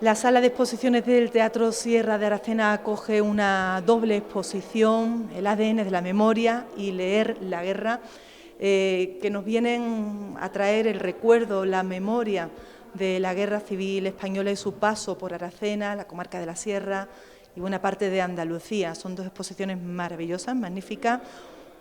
La sala de exposiciones del Teatro Sierra de Aracena acoge una doble exposición, El ADN de la memoria y Leer la guerra, que nos vienen a traer el recuerdo, la memoria de la Guerra Civil Española y su paso por Aracena, la comarca de la Sierra y buena parte de Andalucía. Son dos exposiciones maravillosas, magníficas.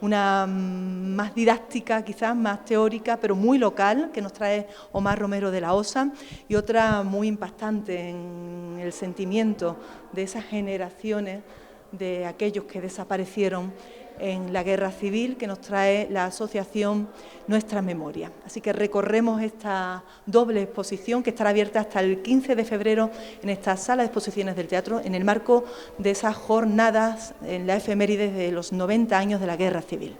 Una más didáctica, quizás más teórica, pero muy local, que nos trae Omar Romero de la Osa, y otra muy impactante en el sentimiento de esas generaciones de aquellos que desaparecieron en la Guerra Civil, que nos trae la asociación Nuestra Memoria. Así que recorremos esta doble exposición que estará abierta hasta el 15 de febrero en esta sala de exposiciones del teatro, en el marco de esas jornadas en la efeméride de los 90 años de la Guerra Civil.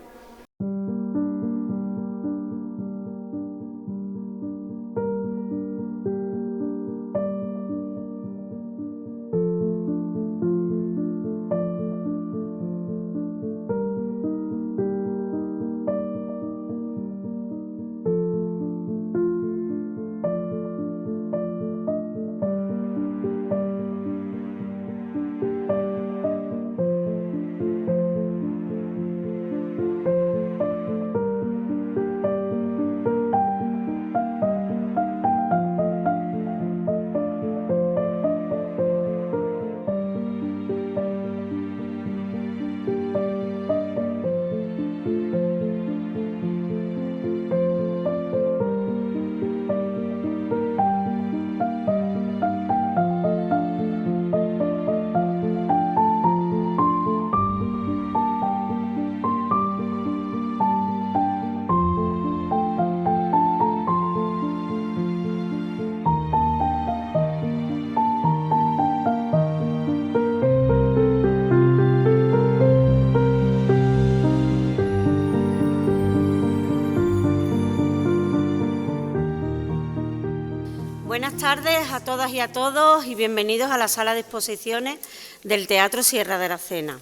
Buenas tardes a todas y a todos y bienvenidos a la sala de exposiciones del Teatro Sierra de Aracena.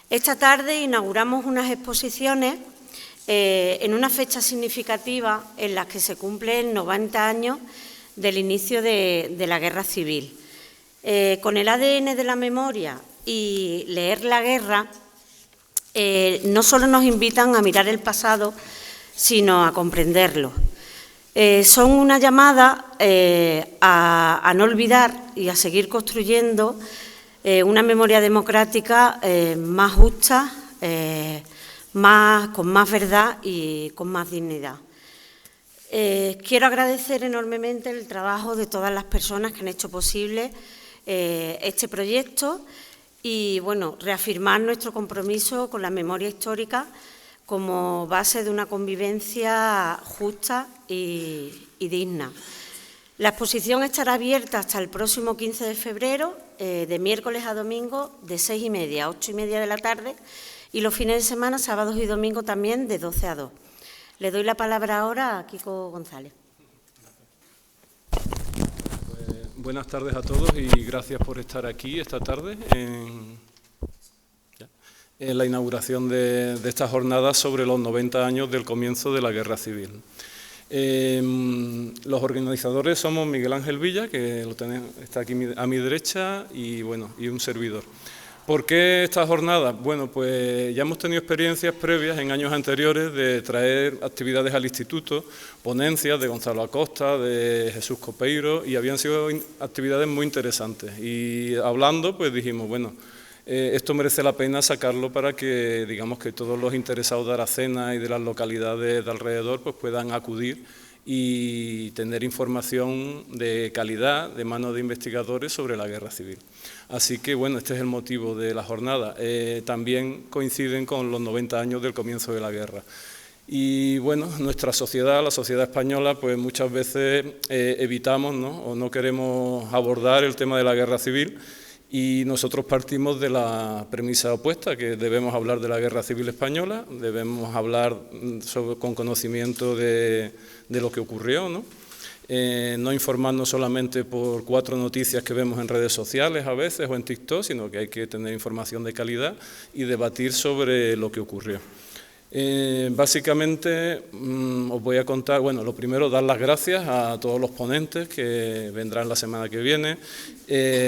Esta tarde inauguramos unas exposiciones en una fecha significativa en la que se cumplen 90 años del inicio de la Guerra Civil. Con el ADN de la memoria y Leer la guerra, no solo nos invitan a mirar el pasado, sino a comprenderlo. Son una llamada a no olvidar y a seguir construyendo una memoria democrática más justa, con más verdad y con más dignidad. Quiero agradecer enormemente el trabajo de todas las personas que han hecho posible este proyecto y, bueno, reafirmar nuestro compromiso con la memoria histórica como base de una convivencia justa y digna. La exposición estará abierta hasta el próximo 15 de febrero, de miércoles a domingo, de 6:30 a 8:30 de la tarde, y los fines de semana, sábados y domingos también, de 12 a 2. Le doy la palabra ahora a Kiko González. Buenas tardes a todos y gracias por estar aquí esta tarde en la inauguración de esta jornada sobre los 90 años del comienzo de la Guerra Civil. Los organizadores somos Miguel Ángel Villa, que está aquí a mi derecha, y un servidor. ¿Por qué esta jornada? Bueno, pues ya hemos tenido experiencias previas en años anteriores de traer actividades al instituto, ponencias de Gonzalo Acosta, de Jesús Copeiro, y habían sido actividades muy interesantes. Y hablando, pues dijimos, bueno, esto merece la pena sacarlo para que, digamos, que todos los interesados de Aracena y de las localidades de alrededor pues puedan acudir y tener información de calidad de manos de investigadores sobre la Guerra Civil. Así que, bueno, este es el motivo de la jornada. También coinciden con los 90 años del comienzo de la guerra. Y, bueno, nuestra sociedad, la sociedad española, pues muchas veces evitamos, ¿no?, o no queremos abordar el tema de la Guerra Civil. Y nosotros partimos de la premisa opuesta, que debemos hablar de la Guerra Civil Española, debemos hablar con conocimiento de lo que ocurrió, ¿no? No informarnos solamente por 4 noticias que vemos en redes sociales a veces o en TikTok, sino que hay que tener información de calidad y debatir sobre lo que ocurrió. Básicamente os voy a contar, bueno, lo primero, dar las gracias a todos los ponentes que vendrán la semana que viene,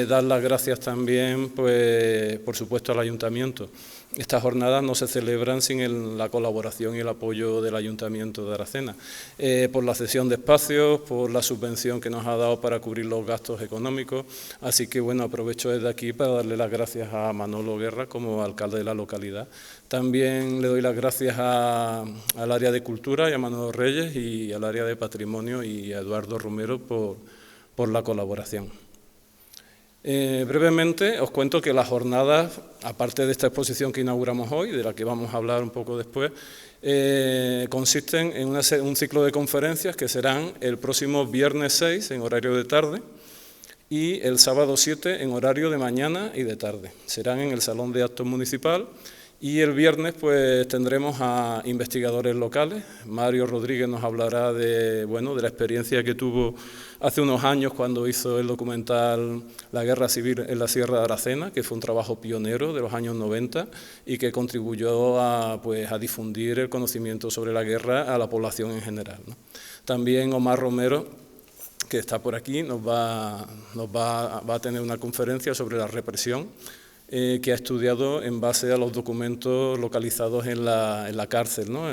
dar las gracias también, pues, por supuesto, al Ayuntamiento. Estas jornadas no se celebran sin la colaboración y el apoyo del Ayuntamiento de Aracena, por la cesión de espacios, por la subvención que nos ha dado para cubrir los gastos económicos. Así que, bueno, aprovecho desde aquí para darle las gracias a Manolo Guerra como alcalde de la localidad. También le doy las gracias al área de Cultura y a Manolo Reyes y al área de Patrimonio y a Eduardo Romero por la colaboración. Brevemente os cuento que las jornadas, aparte de esta exposición que inauguramos hoy, de la que vamos a hablar un poco después, consisten en un ciclo de conferencias que serán el próximo viernes 6 en horario de tarde y el sábado 7 en horario de mañana y de tarde. Serán en el Salón de Actos Municipal. Y el viernes pues tendremos a investigadores locales. Mario Rodríguez nos hablará de la experiencia que tuvo hace unos años cuando hizo el documental La Guerra Civil en la Sierra de Aracena, que fue un trabajo pionero de los años 90 y que contribuyó a difundir el conocimiento sobre la guerra a la población en general, ¿no? También Omar Romero, que está por aquí, va a tener una conferencia sobre la represión, que ha estudiado en base a los documentos localizados en la cárcel, ¿no?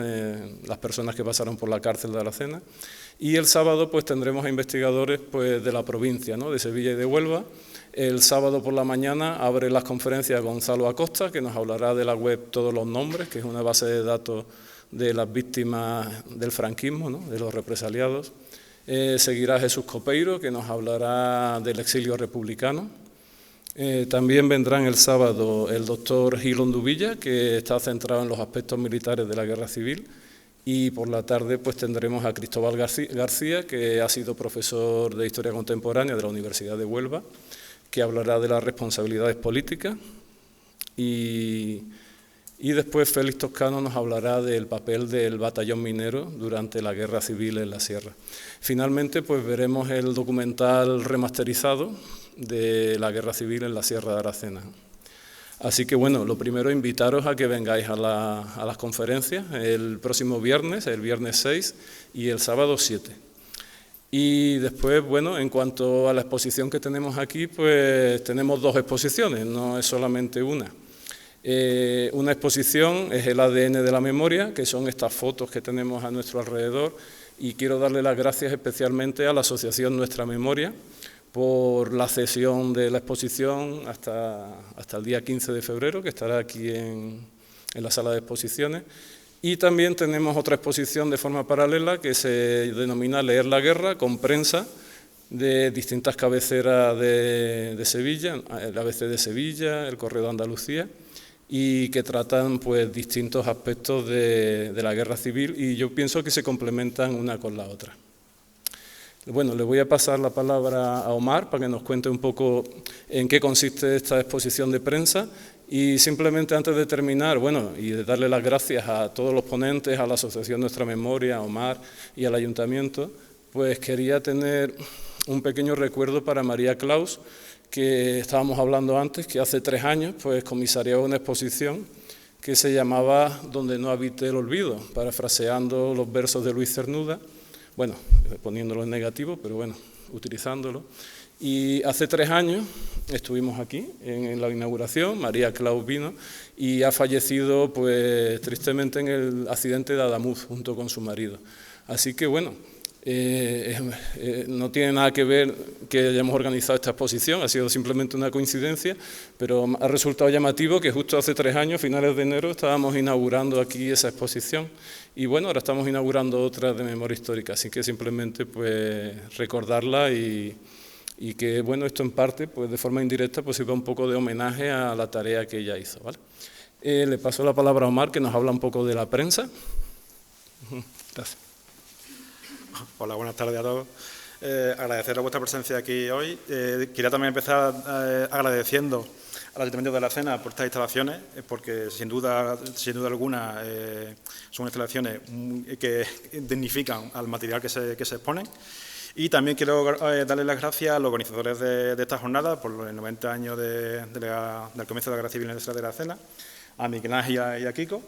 Las personas que pasaron por la cárcel de Aracena. Y el sábado pues tendremos a investigadores pues, de la provincia, ¿no? De Sevilla y de Huelva. El sábado por la mañana abre las conferencias Gonzalo Acosta, que nos hablará de la web Todos los Nombres, que es una base de datos de las víctimas del franquismo, ¿no? De los represaliados. Seguirá Jesús Copeiro, que nos hablará del exilio republicano. También vendrán el sábado el doctor Gil Onduvilla, que está centrado en los aspectos militares de la guerra civil, y por la tarde pues tendremos a Cristóbal García, que ha sido profesor de Historia Contemporánea de la Universidad de Huelva, que hablará de las responsabilidades políticas, y después Félix Toscano nos hablará del papel del batallón minero durante la guerra civil en la sierra. Finalmente pues veremos el documental remasterizado de la guerra civil en la Sierra de Aracena. Así que bueno, lo primero, invitaros a que vengáis a las conferencias el próximo viernes, el viernes 6 y el sábado 7. Y después, bueno, en cuanto a la exposición que tenemos aquí, pues tenemos dos exposiciones, no es solamente una. Una exposición es el ADN de la memoria, que son estas fotos que tenemos a nuestro alrededor, y quiero darle las gracias especialmente a la Asociación Nuestra Memoria, por la cesión de la exposición hasta el día 15 de febrero, que estará aquí en la sala de exposiciones. Y también tenemos otra exposición de forma paralela que se denomina Leer la Guerra, con prensa de distintas cabeceras de Sevilla, el ABC de Sevilla, el Correo de Andalucía, y que tratan pues distintos aspectos de la guerra civil, y yo pienso que se complementan una con la otra. Bueno, le voy a pasar la palabra a Omar para que nos cuente un poco en qué consiste esta exposición de prensa, y simplemente antes de terminar, bueno, y de darle las gracias a todos los ponentes, a la Asociación Nuestra Memoria, a Omar y al Ayuntamiento, pues quería tener un pequeño recuerdo para María Claus, que estábamos hablando antes, que hace 3 años pues comisariaba una exposición que se llamaba Donde no habite el olvido, parafraseando los versos de Luis Cernuda. Bueno, poniéndolo en negativo, pero bueno, utilizándolo. Y hace 3 años estuvimos aquí en la inauguración, María Claus vino y ha fallecido pues tristemente en el accidente de Adamuz junto con su marido. Así que bueno, no tiene nada que ver que hayamos organizado esta exposición, ha sido simplemente una coincidencia, pero ha resultado llamativo que justo hace 3 años, finales de enero, estábamos inaugurando aquí esa exposición, y bueno, ahora estamos inaugurando otra de memoria histórica, así que simplemente pues recordarla y que bueno, esto en parte, pues de forma indirecta, pues sirva un poco de homenaje a la tarea que ella hizo, ¿vale? Le paso la palabra a Omar, que nos habla un poco de la prensa. Gracias. Hola, buenas tardes a todos. Agradecer a vuestra presencia aquí hoy. Quería también empezar agradeciendo al Ayuntamiento de Aracena por estas instalaciones, porque sin duda alguna son instalaciones que dignifican al material que se exponen. Y también quiero darle las gracias a los organizadores de esta jornada por los 90 años del comienzo de la Guerra Civil en la Sierra de Aracena, a Miguel Ángel y a Kiko,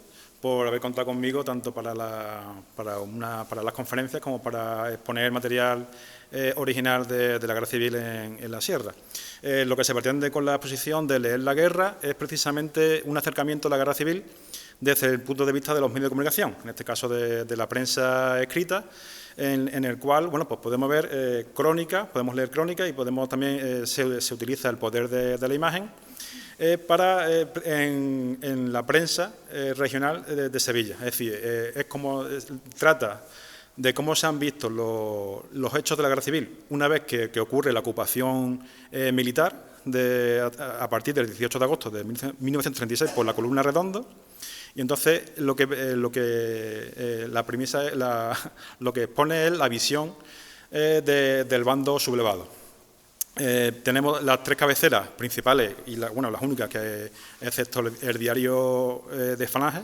por haber contado conmigo tanto para las conferencias como para exponer material original de la guerra civil en la sierra. Lo que se pretende con la exposición de Leer la guerra es precisamente un acercamiento a la guerra civil desde el punto de vista de los medios de comunicación, en este caso de la prensa escrita, en el cual pues podemos ver crónicas, podemos leer crónicas y podemos también se utiliza el poder de la imagen en la prensa regional de Sevilla. Es decir, es como trata de cómo se han visto los hechos de la guerra civil una vez que ocurre la ocupación militar a partir del 18 de agosto de 1936 por la Columna Redondo. Y entonces lo que expone es la visión del bando sublevado. Tenemos las tres cabeceras principales y las únicas que excepto el diario de Falange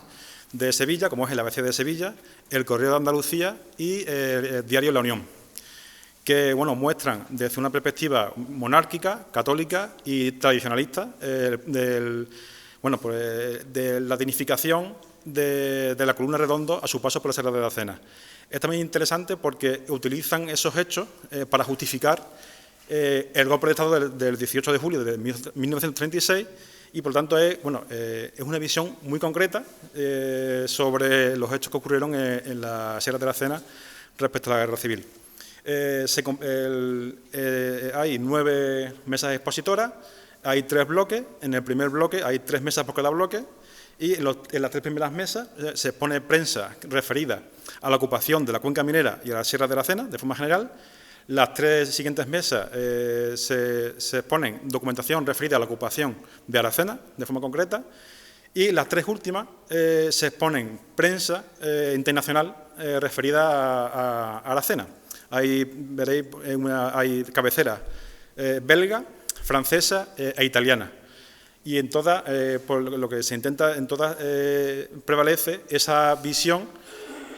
de Sevilla, como es el ABC de Sevilla, el Correo de Andalucía y el diario La Unión, que muestran desde una perspectiva monárquica, católica y tradicionalista de la dignificación de la Columna Redondo a su paso por la Sierra de Aracena. Es también interesante porque utilizan esos hechos para justificar el golpe de Estado del 18 de julio de 1936 y, por lo tanto, es una visión muy concreta sobre los hechos que ocurrieron en la Sierra de Aracena respecto a la guerra civil. Hay 9 mesas expositoras, hay 3 bloques. En el primer bloque hay 3 mesas por cada bloque y en las 3 primeras mesas se expone prensa referida a la ocupación de la cuenca minera y a la Sierra de Aracena de forma general. Las 3 siguientes mesas se exponen documentación referida a la ocupación de Aracena de forma concreta y las 3 últimas se exponen prensa internacional referida a Aracena. Ahí veréis hay cabeceras belga, francesa e italiana. Y en todas, por lo que se intenta, en todas prevalece esa visión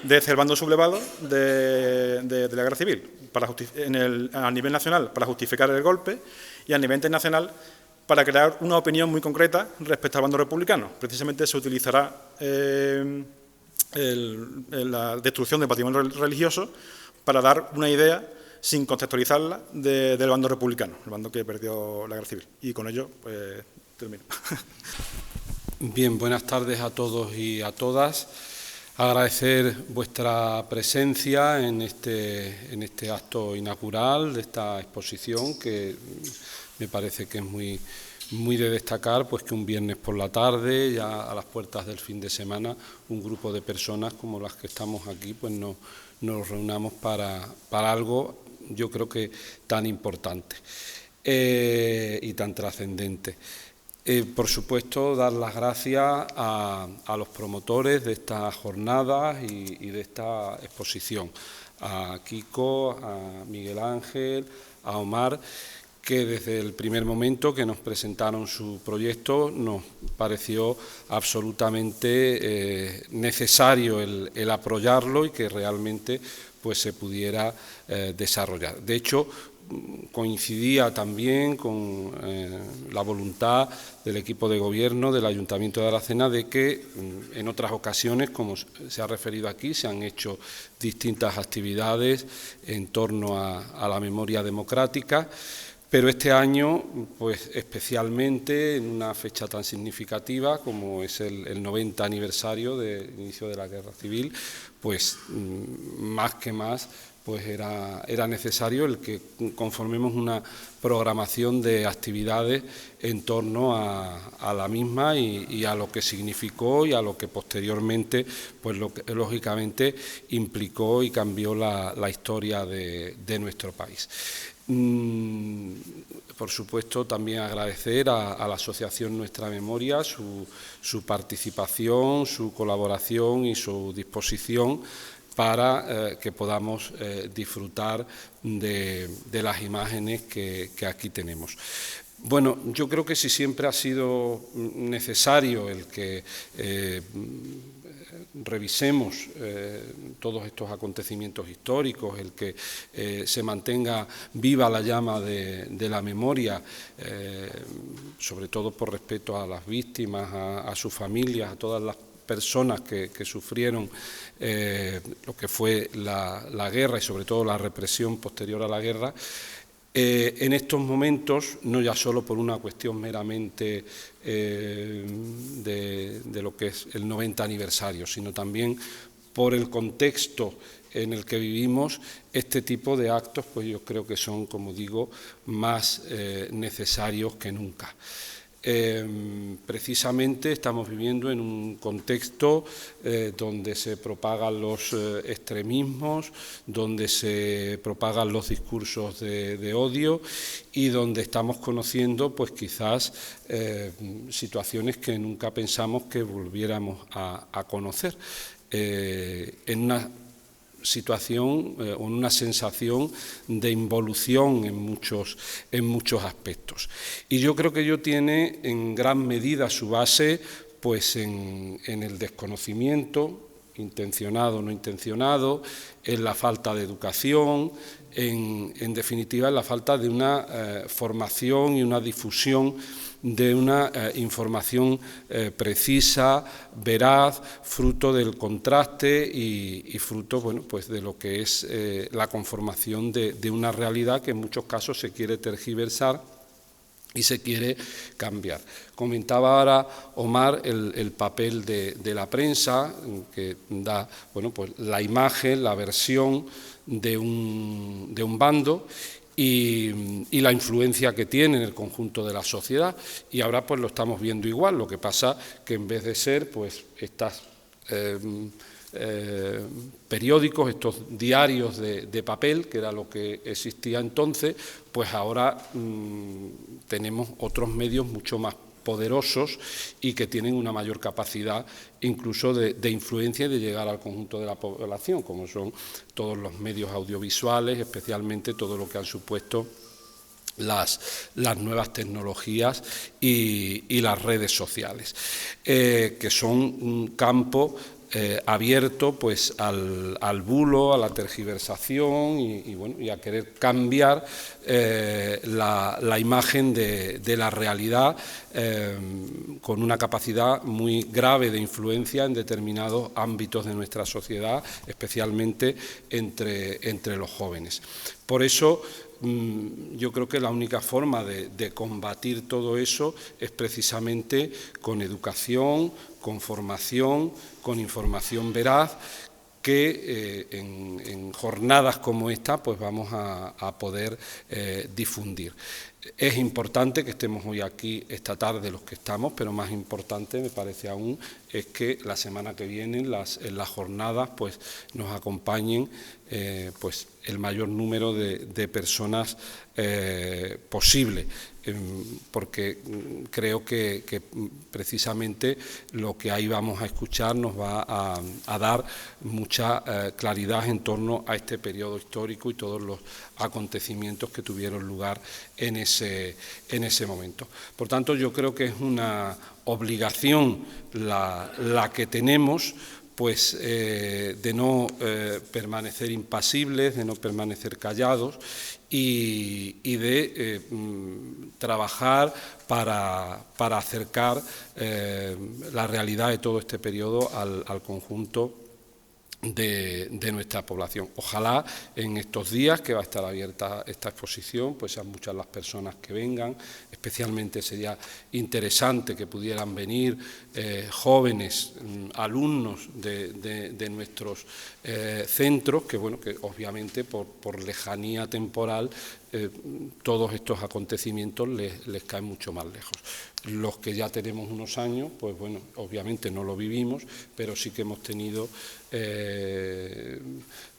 desde el bando sublevado de la guerra civil, a nivel nacional para justificar el golpe y a nivel internacional para crear una opinión muy concreta respecto al bando republicano. Precisamente se utilizará la destrucción del patrimonio religioso para dar una idea, sin contextualizarla, del bando republicano, el bando que perdió la guerra civil. Y con ello, pues, termino. Bien, buenas tardes a todos y a todas. Agradecer vuestra presencia en este acto inaugural de esta exposición, que me parece que es muy de destacar, pues que un viernes por la tarde, ya a las puertas del fin de semana, un grupo de personas como las que estamos aquí, pues nos reunamos para algo, yo creo que tan importante y tan trascendente. Por supuesto, dar las gracias a los promotores de estas jornadas y de esta exposición, a Kiko, a Miguel Ángel, a Omar, que desde el primer momento que nos presentaron su proyecto nos pareció absolutamente necesario el apoyarlo y que realmente pues se pudiera desarrollar. De hecho, coincidía también con la voluntad del equipo de gobierno del Ayuntamiento de Aracena de que en otras ocasiones, como se ha referido aquí, se han hecho distintas actividades en torno a la memoria democrática, pero este año, pues especialmente en una fecha tan significativa como es el 90 aniversario del inicio de la Guerra Civil, pues más que más, pues era necesario el que conformemos una programación de actividades en torno a la misma y a lo que significó y a lo que posteriormente, pues lógicamente implicó y cambió la historia de nuestro país. Por supuesto, también agradecer a la Asociación Nuestra Memoria su participación, su colaboración y su disposición para que podamos disfrutar de las imágenes que aquí tenemos. Bueno, yo creo que si siempre ha sido necesario el que revisemos todos estos acontecimientos históricos, el que se mantenga viva la llama de la memoria, sobre todo por respeto a las víctimas, a sus familias, a todas las personas que sufrieron lo que fue la guerra y sobre todo la represión posterior a la guerra, en estos momentos, no ya solo por una cuestión meramente de lo que es el 90 aniversario, sino también por el contexto en el que vivimos, este tipo de actos, pues yo creo que son, como digo, más necesarios que nunca. Precisamente estamos viviendo en un contexto donde se propagan los extremismos, donde se propagan los discursos de odio y donde estamos conociendo, pues quizás, situaciones que nunca pensamos que volviéramos a conocer, en una situación o una sensación de involución en muchos aspectos. Y yo creo que ello tiene en gran medida su base pues en el desconocimiento, intencionado o no intencionado, en la falta de educación, en definitiva en la falta de una formación y una difusión de una información precisa, veraz, fruto del contraste y fruto, bueno, pues de lo que es la conformación de una realidad que en muchos casos se quiere tergiversar y se quiere cambiar. Comentaba ahora Omar el papel de la prensa, que da, bueno, pues la imagen, la versión de un bando y la influencia que tiene en el conjunto de la sociedad, y ahora pues lo estamos viendo igual. Lo que pasa que en vez de ser pues estas periódicos, estos diarios de papel, que era lo que existía entonces, pues ahora tenemos otros medios mucho más poderosos y que tienen una mayor capacidad incluso de influencia y de llegar al conjunto de la población, como son todos los medios audiovisuales, especialmente todo lo que han supuesto las nuevas tecnologías y las redes sociales, que son un campo abierto pues al bulo, a la tergiversación y a querer cambiar la imagen de la realidad, con una capacidad muy grave de influencia en determinados ámbitos de nuestra sociedad, especialmente entre los jóvenes. Por eso yo creo que la única forma de combatir todo eso es precisamente con educación, con formación, con información veraz, que en jornadas como esta pues vamos a poder difundir. Es importante que estemos hoy aquí esta tarde los que estamos, pero más importante me parece aún es que la semana que viene en las jornadas pues nos acompañen pues el mayor número de personas posible, porque creo que precisamente lo que ahí vamos a escuchar nos va a dar mucha claridad en torno a este periodo histórico y todos los acontecimientos que tuvieron lugar en ese momento. Por tanto, yo creo que es una obligación la que tenemos, pues de no permanecer impasibles, de no permanecer callados y de trabajar para acercar la realidad de todo este periodo al conjunto de nuestra población. Ojalá en estos días que va a estar abierta esta exposición, pues sean muchas las personas que vengan. Especialmente sería interesante que pudieran venir jóvenes, alumnos de nuestros centros, que bueno, que obviamente por lejanía temporal todos estos acontecimientos les caen mucho más lejos. Los que ya tenemos unos años, pues bueno, obviamente no lo vivimos, pero sí que hemos tenido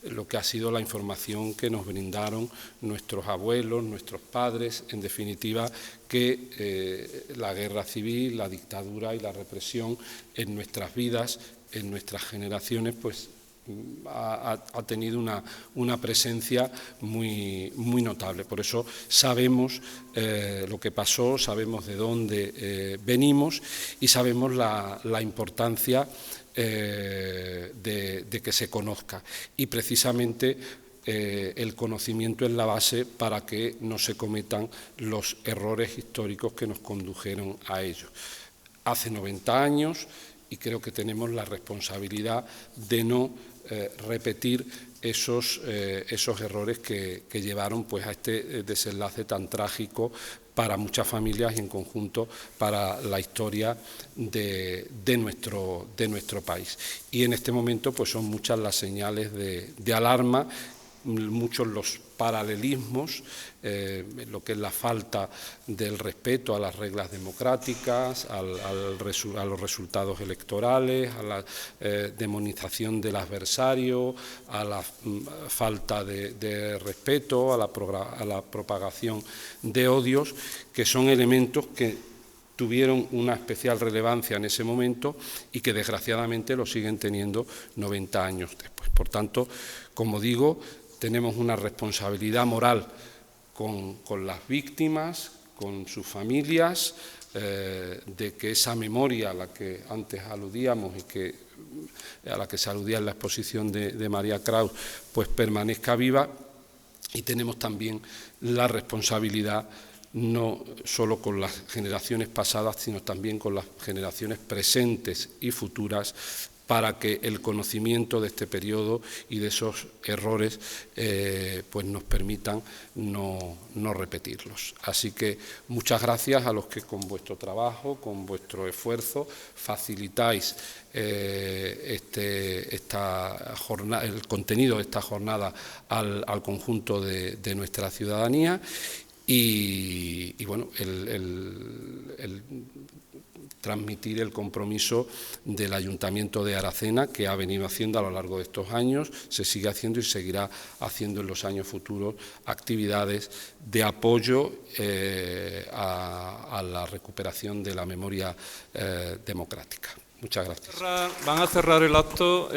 lo que ha sido la información que nos brindaron nuestros abuelos, nuestros padres, en definitiva, que la guerra civil, la dictadura y la represión en nuestras vidas, en nuestras generaciones, pues ha tenido una presencia muy notable. Por eso sabemos lo que pasó, sabemos de dónde venimos y sabemos la importancia de que se conozca. Y precisamente el conocimiento es la base para que no se cometan los errores históricos que nos condujeron a ello. Hace 90 años y creo que tenemos la responsabilidad de no repetir esos errores que llevaron pues, a este desenlace tan trágico para muchas familias y en conjunto para la historia de nuestro país. Y en este momento pues, son muchas las señales de alarma, muchos los paralelismos, lo que es la falta del respeto a las reglas democráticas, a los resultados electorales, a la demonización del adversario, a la falta de respeto, a la propagación de odios, que son elementos que tuvieron una especial relevancia en ese momento y que desgraciadamente lo siguen teniendo 90 años después. Por tanto, como digo, tenemos una responsabilidad moral con las víctimas, con sus familias, de que esa memoria a la que antes aludíamos y a la que se aludía en la exposición de María Kraus, pues permanezca viva, y tenemos también la responsabilidad no solo con las generaciones pasadas, sino también con las generaciones presentes y futuras, para que el conocimiento de este periodo y de esos errores pues nos permitan no repetirlos. Así que muchas gracias a los que con vuestro trabajo, con vuestro esfuerzo, facilitáis el contenido de esta jornada al conjunto de nuestra ciudadanía y bueno, el transmitir el compromiso del Ayuntamiento de Aracena, que ha venido haciendo a lo largo de estos años, se sigue haciendo y seguirá haciendo en los años futuros actividades de apoyo a la recuperación de la memoria democrática. Muchas gracias. Van a cerrar el acto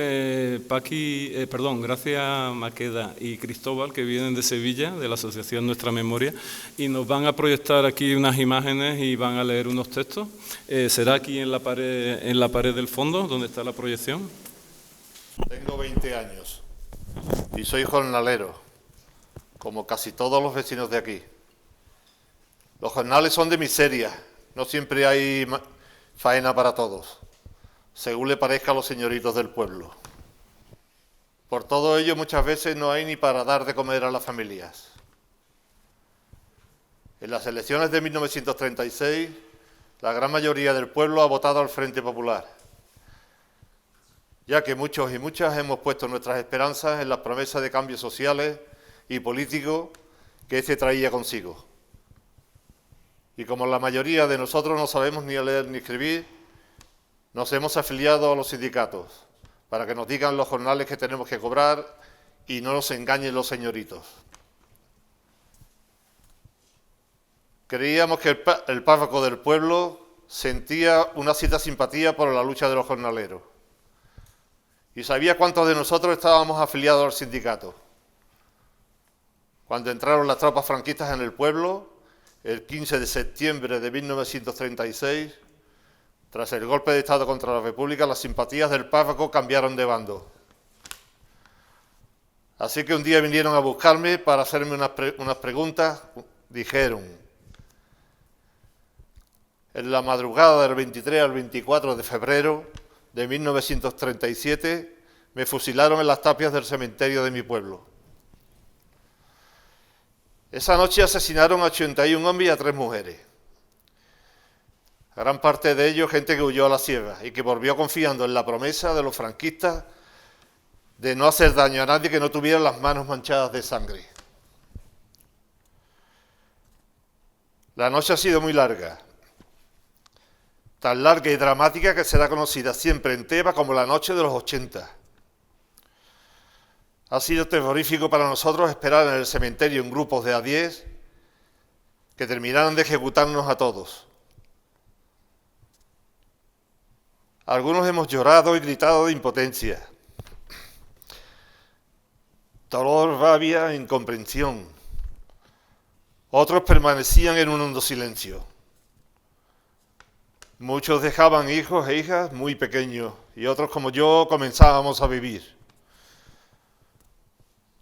Gracia Maqueda y Cristóbal, que vienen de Sevilla, de la Asociación Nuestra Memoria, y nos van a proyectar aquí unas imágenes y van a leer unos textos. ¿Será aquí en la pared del fondo, donde está la proyección? Tengo 20 años y soy jornalero, como casi todos los vecinos de aquí. Los jornales son de miseria, no siempre hay faena para todos, según le parezca a los señoritos del pueblo. Por todo ello, muchas veces no hay ni para dar de comer a las familias. En las elecciones de 1936, la gran mayoría del pueblo ha votado al Frente Popular, ya que muchos y muchas hemos puesto nuestras esperanzas en las promesas de cambios sociales y políticos que éste traía consigo. Y como la mayoría de nosotros no sabemos ni leer ni escribir, nos hemos afiliado a los sindicatos para que nos digan los jornales que tenemos que cobrar y no nos engañen los señoritos. Creíamos que el párroco del pueblo sentía una cierta simpatía por la lucha de los jornaleros y sabía cuántos de nosotros estábamos afiliados al sindicato. Cuando entraron las tropas franquistas en el pueblo, el 15 de septiembre de 1936, tras el golpe de Estado contra la República, las simpatías del párroco cambiaron de bando. Así que un día vinieron a buscarme para hacerme unas preguntas. Dijeron: en la madrugada del 23 al 24 de febrero de 1937 me fusilaron en las tapias del cementerio de mi pueblo. Esa noche asesinaron a 81 hombres y a 3 mujeres. Gran parte de ellos gente que huyó a la sierra y que volvió confiando en la promesa de los franquistas de no hacer daño a nadie que no tuviera las manos manchadas de sangre. La noche ha sido muy larga, tan larga y dramática que será conocida siempre en Teba como la noche de los 80. Ha sido terrorífico para nosotros esperar en el cementerio en grupos de a 10 que terminaran de ejecutarnos a todos. Algunos hemos llorado y gritado de impotencia, dolor, rabia e incomprensión. Otros permanecían en un hondo silencio. Muchos dejaban hijos e hijas muy pequeños y otros, como yo, comenzábamos a vivir.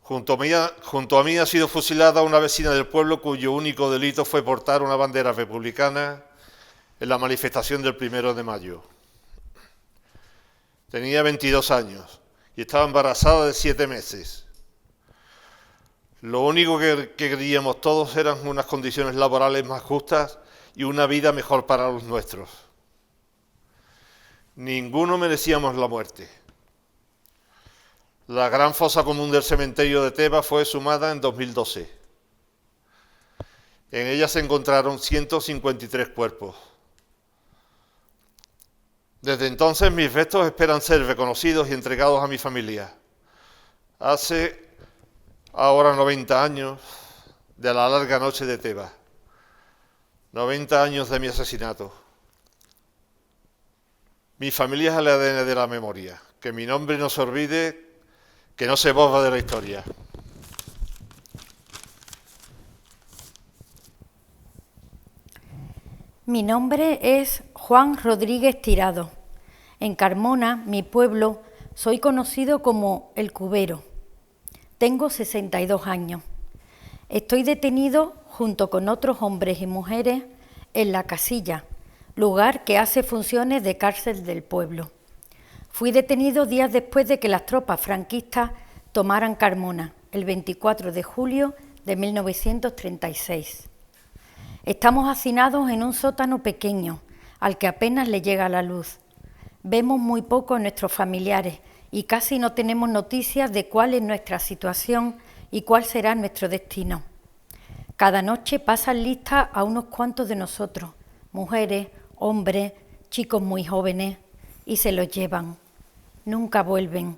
Junto a mí ha sido fusilada una vecina del pueblo cuyo único delito fue portar una bandera republicana en la manifestación del 1 de mayo. Tenía 22 años y estaba embarazada de 7 meses. Lo único que queríamos todos eran unas condiciones laborales más justas y una vida mejor para los nuestros. Ninguno merecíamos la muerte. La gran fosa común del cementerio de Tebas fue exhumada en 2012. En ella se encontraron 153 cuerpos. Desde entonces mis restos esperan ser reconocidos y entregados a mi familia. Hace ahora 90 años de la larga noche de Tebas. 90 años de mi asesinato. Mi familia es el ADN de la memoria. Que mi nombre no se olvide, que no se borra de la historia. Mi nombre es Juan Rodríguez Tirado. En Carmona, mi pueblo, soy conocido como El Cubero. Tengo 62 años. Estoy detenido junto con otros hombres y mujeres en La Casilla, lugar que hace funciones de cárcel del pueblo. Fui detenido días después de que las tropas franquistas tomaran Carmona, el 24 de julio de 1936. Estamos hacinados en un sótano pequeño, al que apenas le llega la luz. Vemos muy poco a nuestros familiares y casi no tenemos noticias de cuál es nuestra situación y cuál será nuestro destino. Cada noche pasan listas a unos cuantos de nosotros, mujeres, hombres, chicos muy jóvenes, y se los llevan. Nunca vuelven.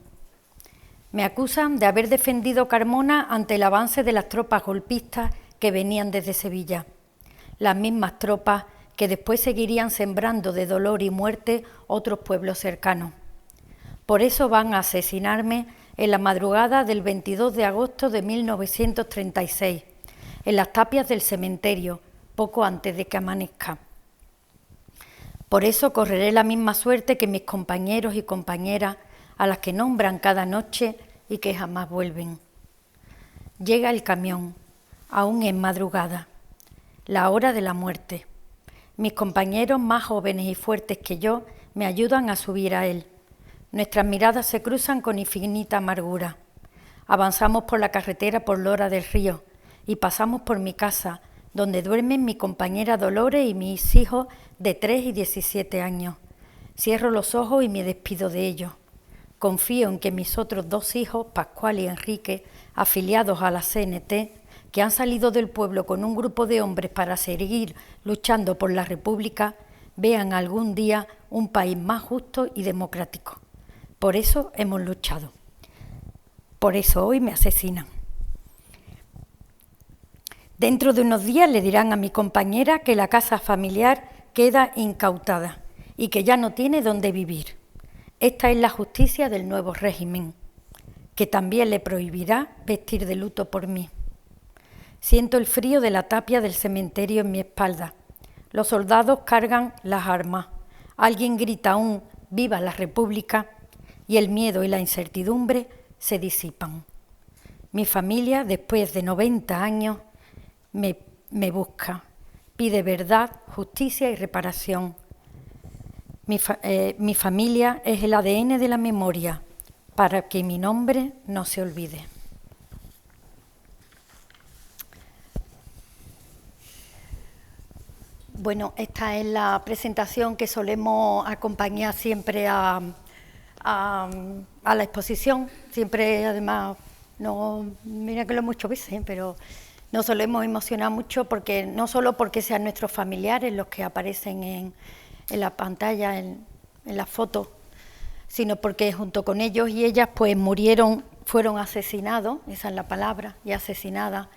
Me acusan de haber defendido Carmona ante el avance de las tropas golpistas que venían desde Sevilla. Las mismas tropas que después seguirían sembrando de dolor y muerte otros pueblos cercanos. Por eso van a asesinarme en la madrugada del 22 de agosto de 1936, en las tapias del cementerio, poco antes de que amanezca. Por eso correré la misma suerte que mis compañeros y compañeras a las que nombran cada noche y que jamás vuelven. Llega el camión, aún en madrugada, la hora de la muerte. Mis compañeros más jóvenes y fuertes que yo me ayudan a subir a él. Nuestras miradas se cruzan con infinita amargura. Avanzamos por la carretera por Lora del Río y pasamos por mi casa, donde duermen mi compañera Dolores y mis hijos de 3 y 17 años. Cierro los ojos y me despido de ellos. Confío en que mis otros 2 hijos, Pascual y Enrique, afiliados a la CNT, que han salido del pueblo con un grupo de hombres para seguir luchando por la República, vean algún día un país más justo y democrático. Por eso hemos luchado. Por eso hoy me asesinan. Dentro de unos días le dirán a mi compañera que la casa familiar queda incautada y que ya no tiene dónde vivir. Esta es la justicia del nuevo régimen, que también le prohibirá vestir de luto por mí. Siento el frío de la tapia del cementerio en mi espalda. Los soldados cargan las armas. Alguien grita aún «¡Viva la República!» y el miedo y la incertidumbre se disipan. Mi familia, después de 90 años, me busca, pide verdad, justicia y reparación. Mi familia es el ADN de la memoria, para que mi nombre no se olvide. Bueno, esta es la presentación que solemos acompañar siempre a la exposición. Siempre, además, mira que lo hemos hecho veces, pero nos solemos emocionar mucho porque no solo porque sean nuestros familiares los que aparecen en la pantalla, en las fotos, sino porque junto con ellos y ellas pues fueron asesinados, esa es la palabra, y asesinadas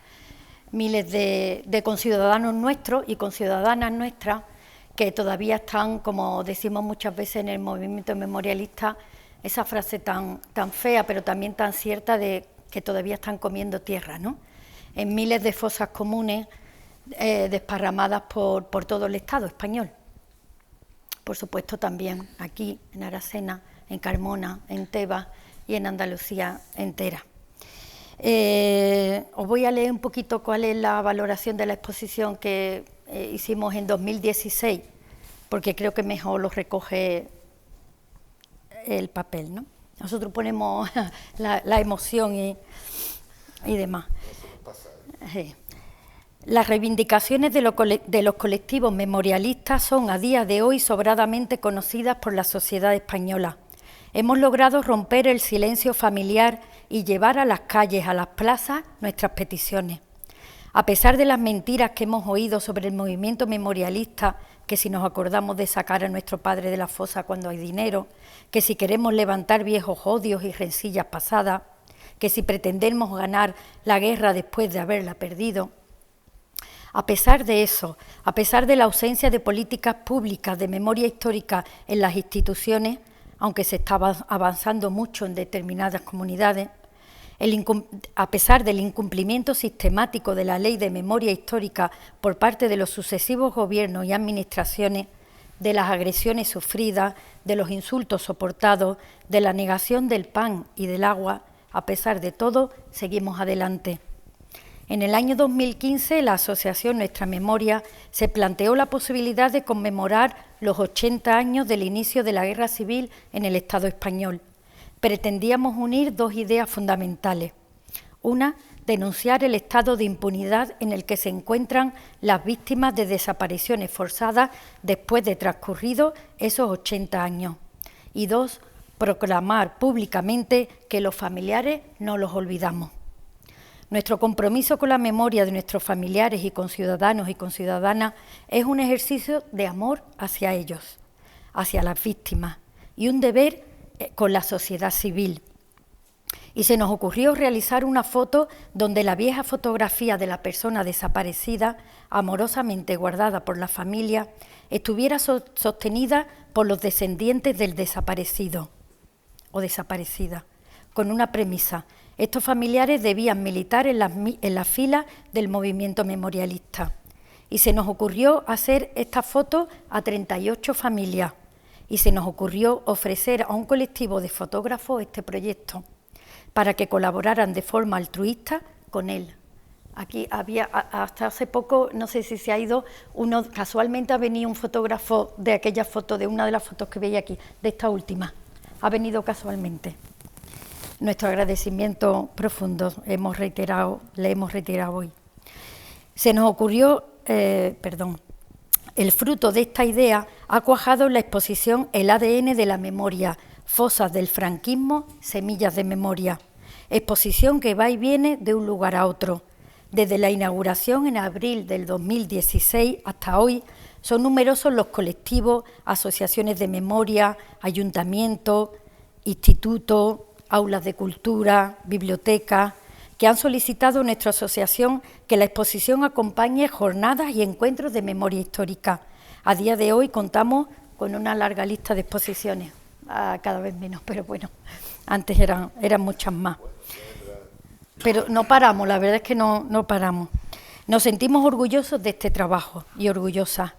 miles de conciudadanos nuestros y conciudadanas nuestras que todavía están, como decimos muchas veces en el movimiento memorialista, esa frase tan fea pero también tan cierta de que todavía están comiendo tierra, ¿no? En miles de fosas comunes desparramadas por todo el Estado español. Por supuesto también aquí en Aracena, en Carmona, en Tebas y en Andalucía entera. Os voy a leer un poquito cuál es la valoración de la exposición que hicimos en 2016, porque creo que mejor lo recoge el papel, ¿no? Nosotros ponemos la emoción y demás. Sí. Las reivindicaciones de los colectivos memorialistas son a día de hoy sobradamente conocidas por la sociedad española. Hemos logrado romper el silencio familiar y llevar a las calles, a las plazas, nuestras peticiones. A pesar de las mentiras que hemos oído sobre el movimiento memorialista, que si nos acordamos de sacar a nuestro padre de la fosa cuando hay dinero, que si queremos levantar viejos odios y rencillas pasadas, que si pretendemos ganar la guerra después de haberla perdido. A pesar de eso, a pesar de la ausencia de políticas públicas de memoria histórica en las instituciones, aunque se está avanzando mucho en determinadas comunidades, a pesar del incumplimiento sistemático de la Ley de Memoria Histórica por parte de los sucesivos gobiernos y administraciones, de las agresiones sufridas, de los insultos soportados, de la negación del pan y del agua, a pesar de todo, seguimos adelante. En el año 2015, la asociación Nuestra Memoria se planteó la posibilidad de conmemorar los 80 años del inicio de la Guerra Civil en el Estado español. Pretendíamos unir dos ideas fundamentales. Una, denunciar el estado de impunidad en el que se encuentran las víctimas de desapariciones forzadas después de transcurridos esos 80 años. Y dos, proclamar públicamente que los familiares no los olvidamos. Nuestro compromiso con la memoria de nuestros familiares y conciudadanos y conciudadanas es un ejercicio de amor hacia ellos, hacia las víctimas, y un deber con la sociedad civil. Y se nos ocurrió realizar una foto donde la vieja fotografía de la persona desaparecida, amorosamente guardada por la familia, estuviera sostenida por los descendientes del desaparecido o desaparecida, con una premisa: estos familiares debían militar en las filas del movimiento memorialista. Y se nos ocurrió hacer esta foto a 38 familias y se nos ocurrió ofrecer a un colectivo de fotógrafos este proyecto para que colaboraran de forma altruista con él. Aquí había, hasta hace poco, no sé si se ha ido, casualmente ha venido un fotógrafo de aquella foto, de una de las fotos que veía aquí, de esta última, ha venido casualmente. Nuestro agradecimiento profundo le hemos reiterado hoy. Se nos ocurrió, el fruto de esta idea ha cuajado en la exposición El ADN de la memoria, fosas del franquismo, semillas de memoria. Exposición que va y viene de un lugar a otro. Desde la inauguración en abril del 2016 hasta hoy, son numerosos los colectivos, asociaciones de memoria, ayuntamientos, institutos, aulas de cultura, bibliotecas, que han solicitado a nuestra asociación que la exposición acompañe jornadas y encuentros de memoria histórica. A día de hoy contamos con una larga lista de exposiciones, cada vez menos, pero bueno, antes eran muchas más. Pero no paramos, la verdad es que no paramos. Nos sentimos orgullosos de este trabajo y orgullosas,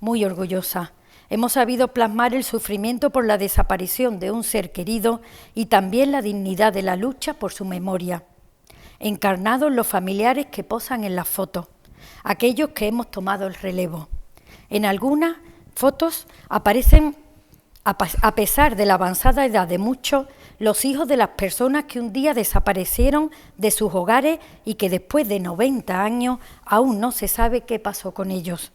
muy orgullosas. Hemos sabido plasmar el sufrimiento por la desaparición de un ser querido y también la dignidad de la lucha por su memoria, encarnados los familiares que posan en las fotos, aquellos que hemos tomado el relevo. En algunas fotos aparecen, a pesar de la avanzada edad de muchos, los hijos de las personas que un día desaparecieron de sus hogares y que después de 90 años aún no se sabe qué pasó con ellos.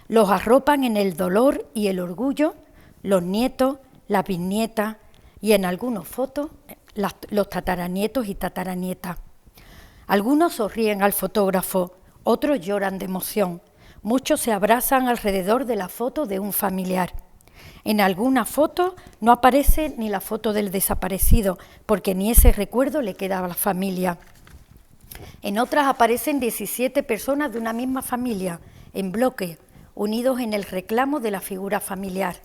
Los arropan en el dolor y el orgullo los nietos, las bisnietas y en algunas fotos los tataranietos y tataranietas. Algunos sonríen al fotógrafo, otros lloran de emoción. Muchos se abrazan alrededor de la foto de un familiar. En algunas fotos no aparece ni la foto del desaparecido, porque ni ese recuerdo le queda a la familia. En otras aparecen 17 personas de una misma familia, en bloque, unidos en el reclamo de la figura familiar.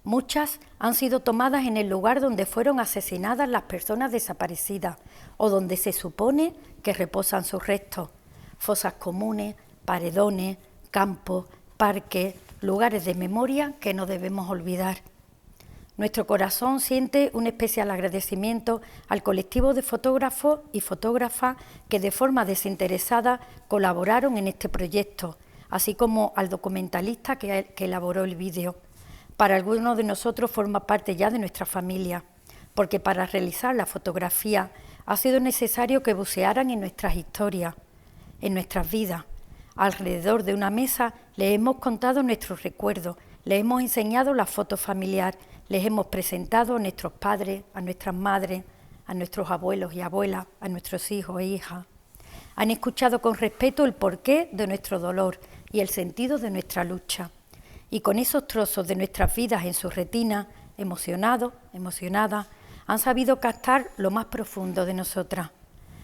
Muchas han sido tomadas en el lugar donde fueron asesinadas las personas desaparecidas o donde se supone que reposan sus restos: fosas comunes, paredones, campos, parques, lugares de memoria que no debemos olvidar. Nuestro corazón siente un especial agradecimiento al colectivo de fotógrafos y fotógrafas que de forma desinteresada colaboraron en este proyecto, así como al documentalista que elaboró el vídeo. para algunos de nosotros forma parte ya de nuestra familia, porque para realizar la fotografía ha sido necesario que bucearan en nuestras historias, en nuestras vidas. Alrededor de una mesa les hemos contado nuestros recuerdos, les hemos enseñado la foto familiar, les hemos presentado a nuestros padres, a nuestras madres, a nuestros abuelos y abuelas, a nuestros hijos e hijas. Han escuchado con respeto el porqué de nuestro dolor y el sentido de nuestra lucha. Y con esos trozos de nuestras vidas en su retina, emocionados, emocionadas, han sabido captar lo más profundo de nosotras.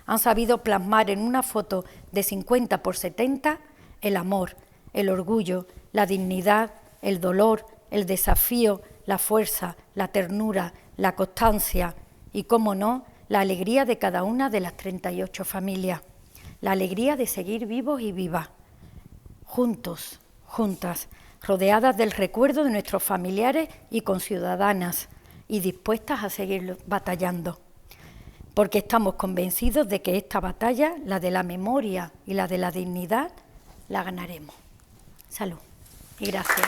Han sabido plasmar en una foto de 50 por 70 el amor, el orgullo, la dignidad, el dolor, el desafío, la fuerza, la ternura, la constancia y, cómo no, la alegría de cada una de las 38 familias. La alegría de seguir vivos y vivas, juntos, juntas, rodeadas del recuerdo de nuestros familiares y conciudadanas, y dispuestas a seguir batallando. Porque estamos convencidos de que esta batalla, la de la memoria y la de la dignidad, la ganaremos. Salud y gracias.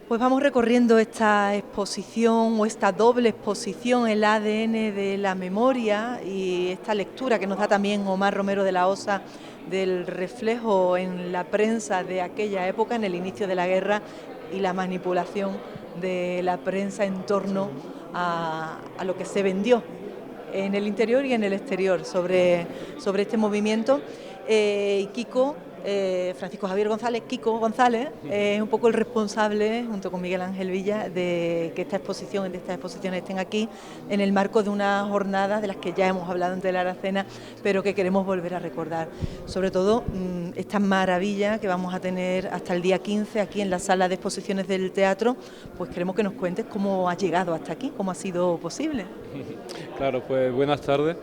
Pues vamos recorriendo esta exposición o esta doble exposición, el ADN de la memoria, y esta lectura que nos da también Omar Romero de la Osa del reflejo en la prensa de aquella época, en el inicio de la guerra, y la manipulación de la prensa en torno a lo que se vendió en el interior y en el exterior sobre este movimiento. Y Kiko, Francisco Javier González, Kiko González, es un poco el responsable, junto con Miguel Ángel Villa, de que estas exposiciones estén aquí en el marco de unas jornadas de las que ya hemos hablado antes de la Aracena, pero que queremos volver a recordar. Sobre todo esta maravilla que vamos a tener hasta el día 15 aquí en la sala de exposiciones del teatro, pues queremos que nos cuentes cómo has llegado hasta aquí, cómo ha sido posible. Claro, pues buenas tardes.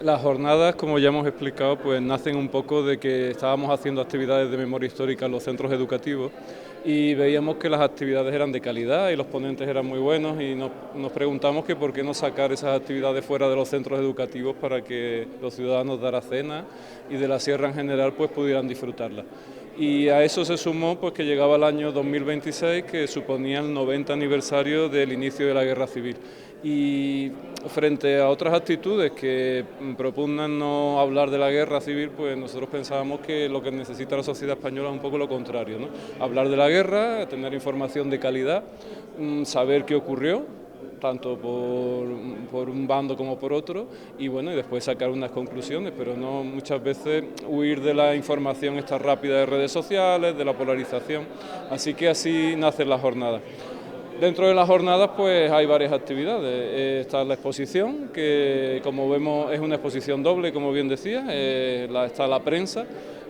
Las jornadas, como ya hemos explicado, pues nacen un poco de que estábamos haciendo actividades de memoria histórica en los centros educativos y veíamos que las actividades eran de calidad y los ponentes eran muy buenos, y nos preguntamos que por qué no sacar esas actividades fuera de los centros educativos para que los ciudadanos de Aracena y de la Sierra en general pues pudieran disfrutarlas. Y a eso se sumó pues que llegaba el año 2026, que suponía el 90 aniversario del inicio de la Guerra Civil. Y frente a otras actitudes que propugnan no hablar de la guerra civil, pues nosotros pensábamos que lo que necesita la sociedad española es un poco lo contrario, ¿no? Hablar de la guerra, tener información de calidad, saber qué ocurrió, tanto por un bando como por otro, y bueno, y después sacar unas conclusiones, pero no muchas veces huir de la información esta rápida de redes sociales, de la polarización. Así que así nacen las jornadas. Dentro de las jornadas pues hay varias actividades. Está la exposición, que como vemos es una exposición doble, como bien decía. Está la prensa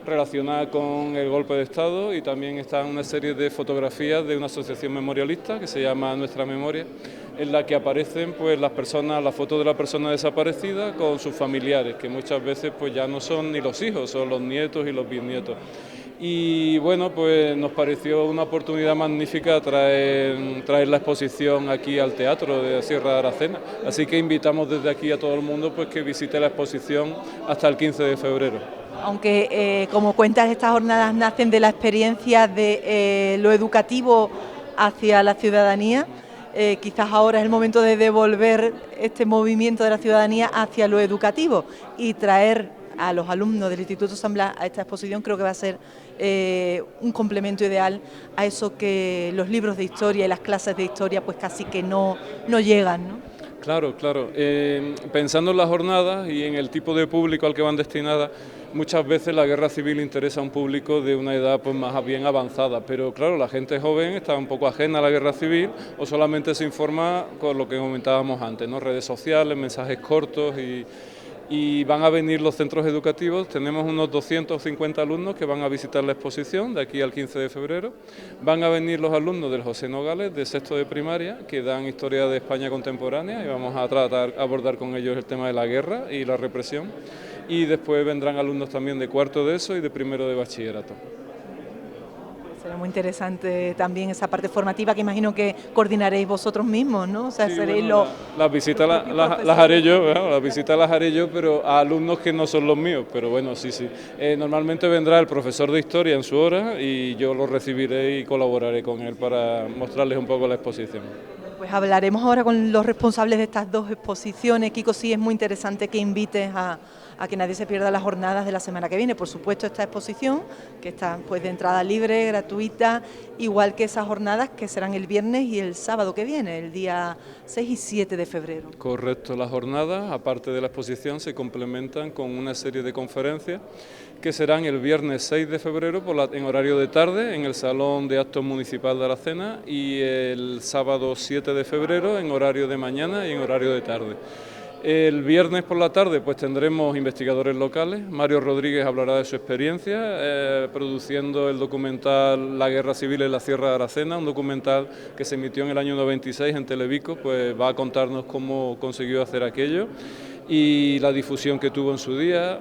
relacionada con el golpe de Estado, y también está una serie de fotografías de una asociación memorialista que se llama Nuestra Memoria, en la que aparecen pues las fotos de la persona desaparecida con sus familiares, que muchas veces pues ya no son ni los hijos, son los nietos y los bisnietos. Y bueno, pues nos pareció una oportunidad magnífica traer la exposición aquí al Teatro de Sierra de Aracena. Así que invitamos desde aquí a todo el mundo pues que visite la exposición hasta el 15 de febrero. Aunque, como cuentas, estas jornadas nacen de la experiencia de lo educativo hacia la ciudadanía, quizás ahora es el momento de devolver este movimiento de la ciudadanía hacia lo educativo y traer a los alumnos del Instituto San Blas a esta exposición. Creo que va a ser un complemento ideal a eso que los libros de historia y las clases de historia pues casi que no llegan, ¿no? Claro. Pensando en las jornadas y en el tipo de público al que van destinadas, muchas veces la guerra civil interesa a un público de una edad pues más bien avanzada, pero claro, la gente joven está un poco ajena a la guerra civil o solamente se informa con lo que comentábamos antes, ¿no? Redes sociales, mensajes cortos y van a venir los centros educativos. Tenemos unos 250 alumnos que van a visitar la exposición de aquí al 15 de febrero. Van a venir los alumnos del José Nogales, de sexto de primaria, que dan historia de España contemporánea y vamos a abordar con ellos el tema de la guerra y la represión. Y después vendrán alumnos también de cuarto de ESO y de primero de bachillerato. Será muy interesante también esa parte formativa que imagino que coordinaréis vosotros mismos, ¿no? O sea, Sí, seréis bueno, las visitas las haré yo, ¿no? Las visitas las haré yo, pero a alumnos que no son los míos, pero bueno, sí. Normalmente vendrá el profesor de historia en su hora y yo lo recibiré y colaboraré con él para mostrarles un poco la exposición. Pues hablaremos ahora con los responsables de estas dos exposiciones. Kiko, sí es muy interesante que invites a que nadie se pierda las jornadas de la semana que viene. Por supuesto, esta exposición, que está pues de entrada libre, gratuita, igual que esas jornadas que serán el viernes y el sábado que viene, el día 6 y 7 de febrero. Correcto, las jornadas, aparte de la exposición, se complementan con una serie de conferencias que serán el viernes 6 de febrero en horario de tarde en el Salón de Actos Municipal de Aracena y el sábado 7 de febrero en horario de mañana y en horario de tarde. El viernes por la tarde pues tendremos investigadores locales. Mario Rodríguez hablará de su experiencia produciendo el documental La Guerra Civil en la Sierra de Aracena, un documental que se emitió en el año 96 en Televico, pues va a contarnos cómo consiguió hacer aquello y la difusión que tuvo en su día.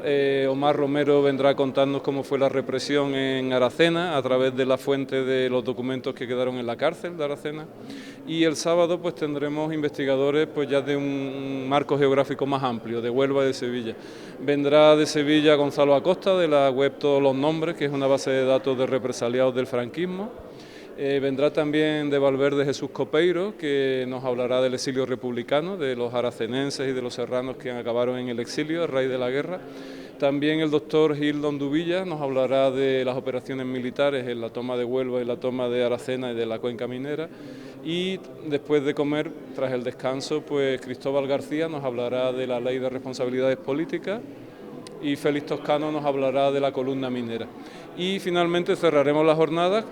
Omar Romero vendrá a contarnos cómo fue la represión en Aracena a través de la fuente de los documentos que quedaron en la cárcel de Aracena. Y el sábado pues tendremos investigadores pues ya de un marco geográfico más amplio, de Huelva y de Sevilla. Vendrá de Sevilla Gonzalo Acosta, de la web Todos los Nombres, que es una base de datos de represaliados del franquismo. Vendrá también de Valverde Jesús Copeiro, que nos hablará del exilio republicano, de los aracenenses y de los serranos que acabaron en el exilio a raíz de la guerra. También el doctor Gildón Dubilla nos hablará de las operaciones militares en la toma de Huelva y la toma de Aracena y de la cuenca minera. Y después de comer, tras el descanso, pues Cristóbal García nos hablará de la Ley de Responsabilidades Políticas y Félix Toscano nos hablará de la columna minera. Y finalmente cerraremos la jornada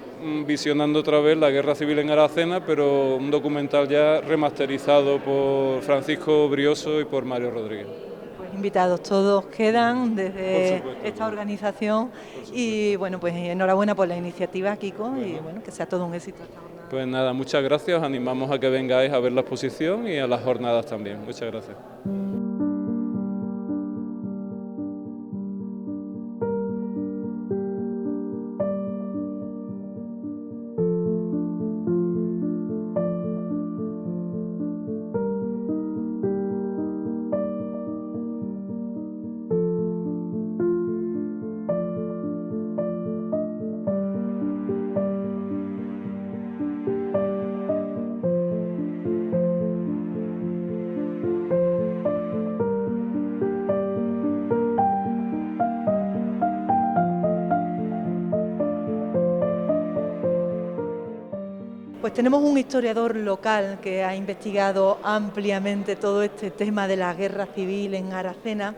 visionando otra vez la Guerra Civil en Aracena, pero un documental ya remasterizado por Francisco Brioso y por Mario Rodríguez. Pues invitados todos quedan desde esta organización y bueno, pues enhorabuena por la iniciativa, Kiko, y bueno, que sea todo un éxito esta jornada. Pues nada, muchas gracias, os animamos a que vengáis a ver la exposición y a las jornadas también. Muchas gracias. Pues tenemos un historiador local que ha investigado ampliamente todo este tema de la guerra civil en Aracena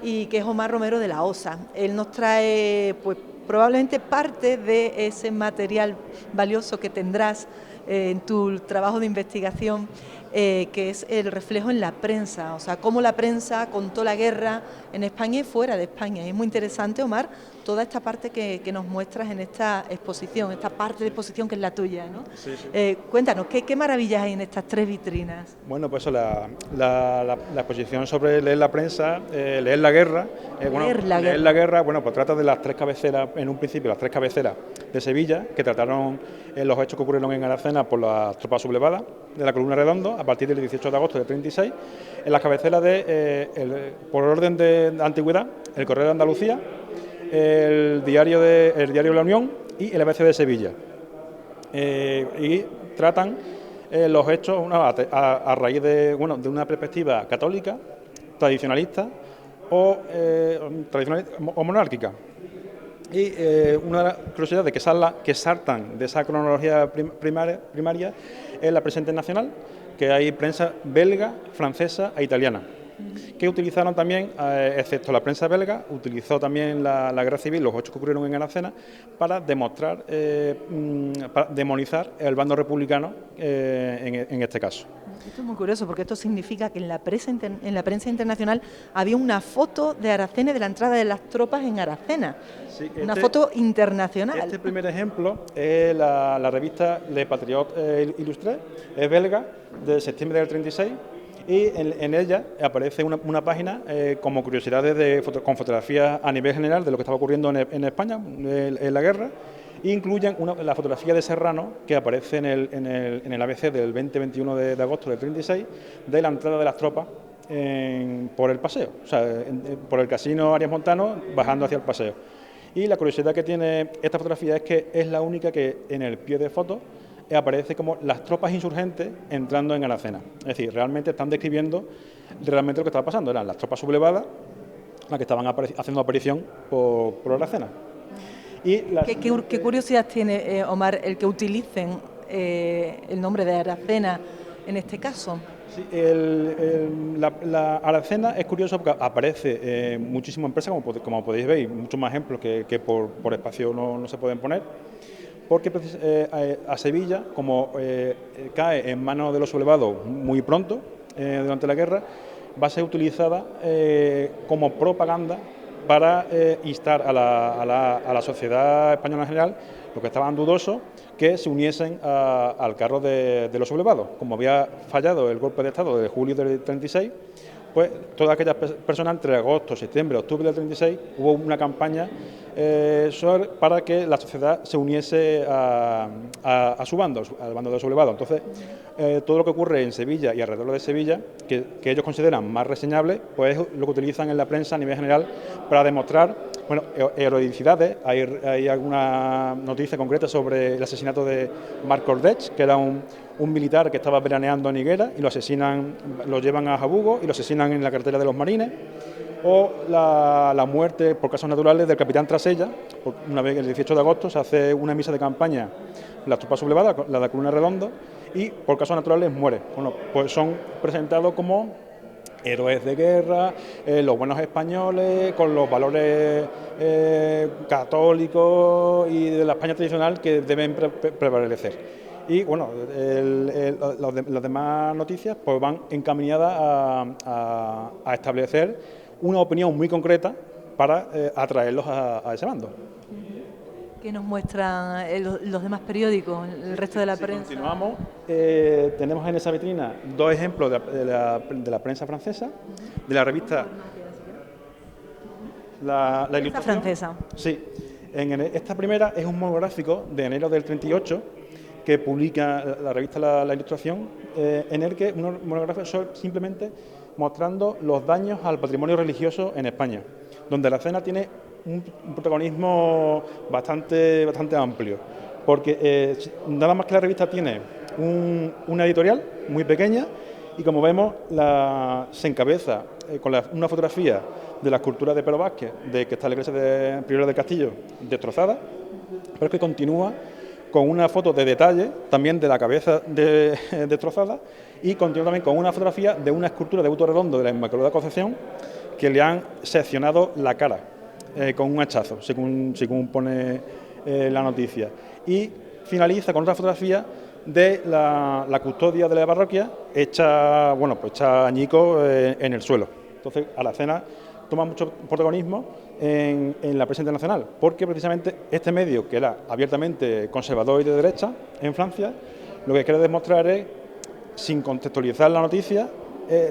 y que es Omar Romero de la OSA. Él nos trae pues probablemente parte de ese material valioso que tendrás en tu trabajo de investigación, que es el reflejo en la prensa, o sea, cómo la prensa contó la guerra en España y fuera de España. Y es muy interesante, Omar, toda esta parte que nos muestras en esta exposición, esta parte de exposición que es la tuya, ¿no? Sí. Cuéntanos, ¿qué maravillas hay en estas tres vitrinas? Bueno, pues la exposición sobre leer la prensa, leer la guerra. Leer la guerra, bueno, pues trata de las tres cabeceras, en un principio, las tres cabeceras de Sevilla, que trataron los hechos que ocurrieron en Aracena por las tropas sublevadas de la Columna Redondo, a partir del 18 de agosto del 36, en las cabeceras por orden de antigüedad, el Correo de Andalucía, el diario La Unión y el ABC de Sevilla. Y tratan los hechos a raíz de una perspectiva católica, tradicionalista o monárquica. Y una de las curiosidades que saltan de esa cronología primaria es la prensa internacional, que hay prensa belga, francesa e italiana. que utilizaron también, excepto la prensa belga, utilizó también la guerra civil, los hechos que ocurrieron en Aracena, para demostrar, para demonizar el bando republicano en este caso. Esto es muy curioso porque esto significa que en la prensa internacional había una foto de Aracena, de la entrada de las tropas en Aracena, Sí, una foto internacional. Este primer ejemplo es la revista Le Patriot Illustré, es belga, de septiembre del 36, y en ella aparece una página como curiosidades con fotografías a nivel general de lo que estaba ocurriendo en España, en la guerra. Incluyen la fotografía de Serrano, que aparece en el ABC del 20-21 de agosto del 36, de la entrada de las tropas por el paseo, o sea, por el casino Arias Montano, bajando hacia el paseo. Y la curiosidad que tiene esta fotografía es que es la única que en el pie de foto aparece como las tropas insurgentes entrando en Aracena. Es decir, realmente están describiendo realmente lo que estaba pasando. Eran las tropas sublevadas las que estaban haciendo aparición por Aracena. Y ¿Qué curiosidad tiene, Omar, el que utilicen el nombre de Aracena en este caso? Sí, la Aracena es curioso porque aparece muchísimo en prensa, como podéis ver, y muchos más ejemplos que por espacio no se pueden poner, porque a Sevilla, como cae en manos de los sublevados muy pronto, durante la guerra, va a ser utilizada como propaganda para instar a la sociedad española en general, los que estaban dudosos, que se uniesen al carro de los sublevados. Como había fallado el golpe de Estado de julio del 36, pues todas aquellas personas entre agosto, septiembre, octubre del 36, hubo una campaña para que la sociedad se uniese a su bando, al bando de los sublevados. Entonces, todo lo que ocurre en Sevilla y alrededor de Sevilla, que ellos consideran más reseñable, pues es lo que utilizan en la prensa a nivel general para demostrar, bueno, heroicidades. Hay alguna noticia concreta sobre el asesinato de Marc Ordech, que era un militar que estaba veraneando en Higuera y lo llevan a Jabugo y lo asesinan en la carretera de los Marines. O la muerte por causas naturales del capitán Trasella. Una vez, el 18 de agosto, se hace una misa de campaña, las tropas sublevadas, la de Columna Redondo, y por causas naturales muere. Bueno, pues son presentados como héroes de guerra, los buenos españoles, con los valores católicos y de la España tradicional que deben prevalecer. Y bueno, las demás noticias pues van encaminadas a establecer una opinión muy concreta para atraerlos a ese bando. ¿Qué nos muestran los demás periódicos, el resto de la prensa? Continuamos, tenemos en esa vitrina dos ejemplos de la prensa francesa, de la revista La Ilustración francesa. Sí, esta primera es un monográfico de enero del 38 que publica la revista La Ilustración, en el que un monográfico simplemente mostrando los daños al patrimonio religioso en España, donde Aracena tiene un protagonismo bastante amplio, porque nada más que la revista tiene una editorial muy pequeña y, como vemos, se encabeza con una fotografía de la escultura de Pero Vázquez, que está en la iglesia de Priora del Castillo, destrozada, pero que continúa con una foto de detalle también de la cabeza destrozada, y continúa también con una fotografía de una escultura de Buto Redondo de la Inmaculada Concepción, que le han seccionado la cara con un hachazo, según pone la noticia. Y finaliza con otra fotografía de la custodia de la parroquia hecha añicos en el suelo. Entonces, Aracena toma mucho protagonismo en la prensa internacional, porque precisamente este medio, que era abiertamente conservador y de derecha en Francia, lo que quiere demostrar es, sin contextualizar la noticia,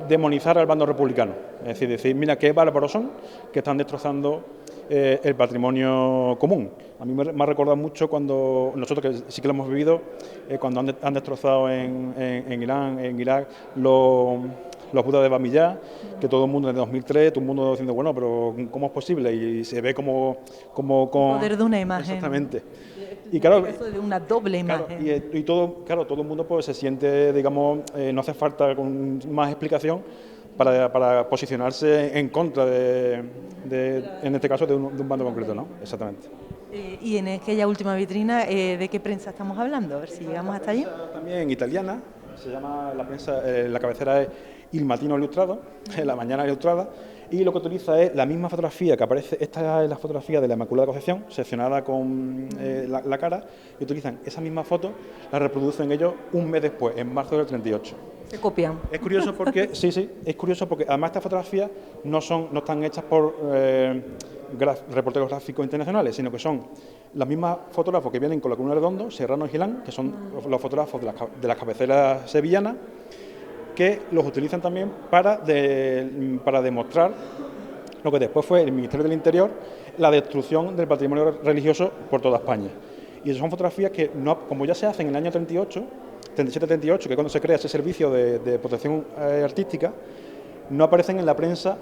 demonizar al bando republicano. Es decir, mira qué bárbaros son, que están destrozando el patrimonio común. A mí me ha recordado mucho cuando nosotros, que sí que lo hemos vivido, cuando han destrozado en Irán, en Irak, los budas de Bamiyá, que todo el mundo en el 2003, todo el mundo diciendo, bueno, pero ¿cómo es posible? Y se ve como con poder de una imagen. Exactamente. Y claro, eso de una doble imagen. Y todo el mundo pues se siente, digamos, no hace falta con más explicación para posicionarse en contra en este caso, de un bando concreto, ¿no? Exactamente. Y en aquella última vitrina, ¿de qué prensa estamos hablando? A ver si llegamos hasta allí. También italiana, se llama la prensa, la cabecera es y el Matino Ilustrado, La Mañana Ilustrada, y lo que utiliza es la misma fotografía que aparece, esta es la fotografía de la Inmaculada Concepción, seccionada con la cara, y utilizan esa misma foto, la reproducen ellos un mes después, en marzo del 38. Se copian. Es curioso porque, sí, es curioso porque además estas fotografías no están hechas por reporteros gráficos internacionales, sino que son los mismos fotógrafos que vienen con la columna Redondo, Serrano y Gilán, que son los fotógrafos de las cabeceras sevillanas, que los utilizan también para demostrar lo que después fue el Ministerio del Interior, la destrucción del patrimonio religioso por toda España. Y son fotografías que, como ya se hacen en el año 37-38, que es cuando se crea ese servicio de protección artística, no aparecen en la prensa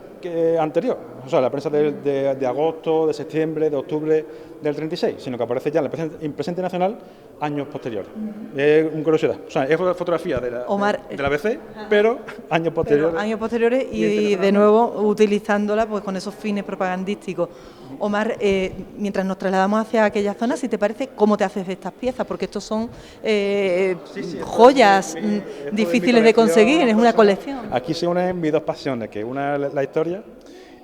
anterior, o sea, la prensa de agosto, de septiembre, de octubre del 36, sino que aparece ya en prensa internacional años posteriores. Es una curiosidad, o sea, es fotografía de la ABC, pero años posteriores. Años posteriores y de nuevo utilizándola pues con esos fines propagandísticos. Omar, mientras nos trasladamos hacia aquella zona, si te parece, ¿cómo te haces de estas piezas? Porque estos son joyas difíciles de conseguir, es una colección. Aquí se unen mis dos pasiones, que una es la historia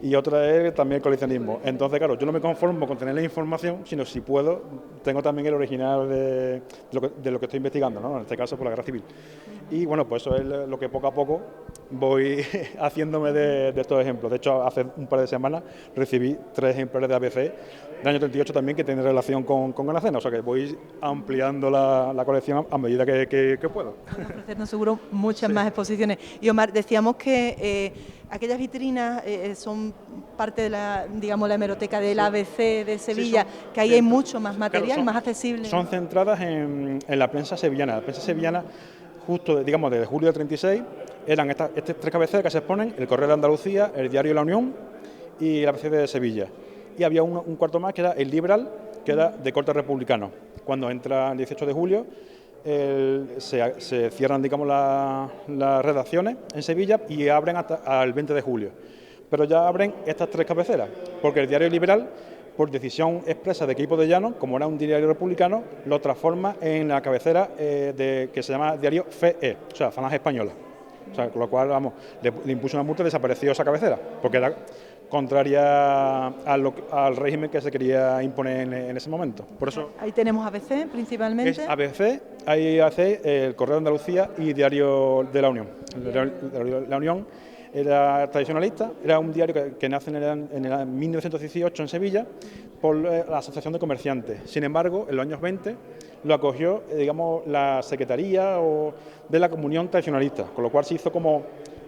y otra es también el coleccionismo. Entonces, claro, yo no me conformo con tener la información, sino si puedo, tengo también el original de lo que estoy investigando, ¿no? En este caso, por la Guerra Civil. Y bueno, pues eso es lo que poco a poco voy haciéndome de estos ejemplos. De hecho, hace un par de semanas recibí 3 ejemplares de ABC del año 38 también que tienen relación con la cena, o sea que voy ampliando la colección a medida que puedo. Van a ofrecernos seguro muchas más exposiciones. Y Omar, decíamos que aquellas vitrinas son parte de la hemeroteca del ABC de Sevilla, que ahí hay mucho más material, más accesible. Son centradas en la prensa sevillana. La prensa sevillana, justo, digamos, desde julio del 36, eran estas 3 cabeceras que se exponen: el Correo de Andalucía, el Diario La Unión y el ABC de Sevilla. Y había un cuarto más que era el Liberal, que era de corte republicano. Cuando entra el 18 de julio, se cierran, digamos, las redacciones en Sevilla y abren hasta el 20 de julio. Pero ya abren estas 3 cabeceras, porque el Diario Liberal, por decisión expresa de Queipo de Llano, como era un diario republicano, lo transforma en la cabecera que se llama Diario FE, o sea, Falange Española. O sea, con lo cual, vamos, le impuso una multa y desapareció esa cabecera, porque era contraria al régimen que se quería imponer en ese momento. Por eso ahí tenemos ABC principalmente. Es ABC, hay ABC, el Correo de Andalucía y Diario de la Unión. La Unión era tradicionalista, era un diario que nace en el 1918 en Sevilla por la Asociación de Comerciantes. Sin embargo, en los años 20 lo acogió, digamos, la Secretaría de la Comunión Tradicionalista, con lo cual se hizo como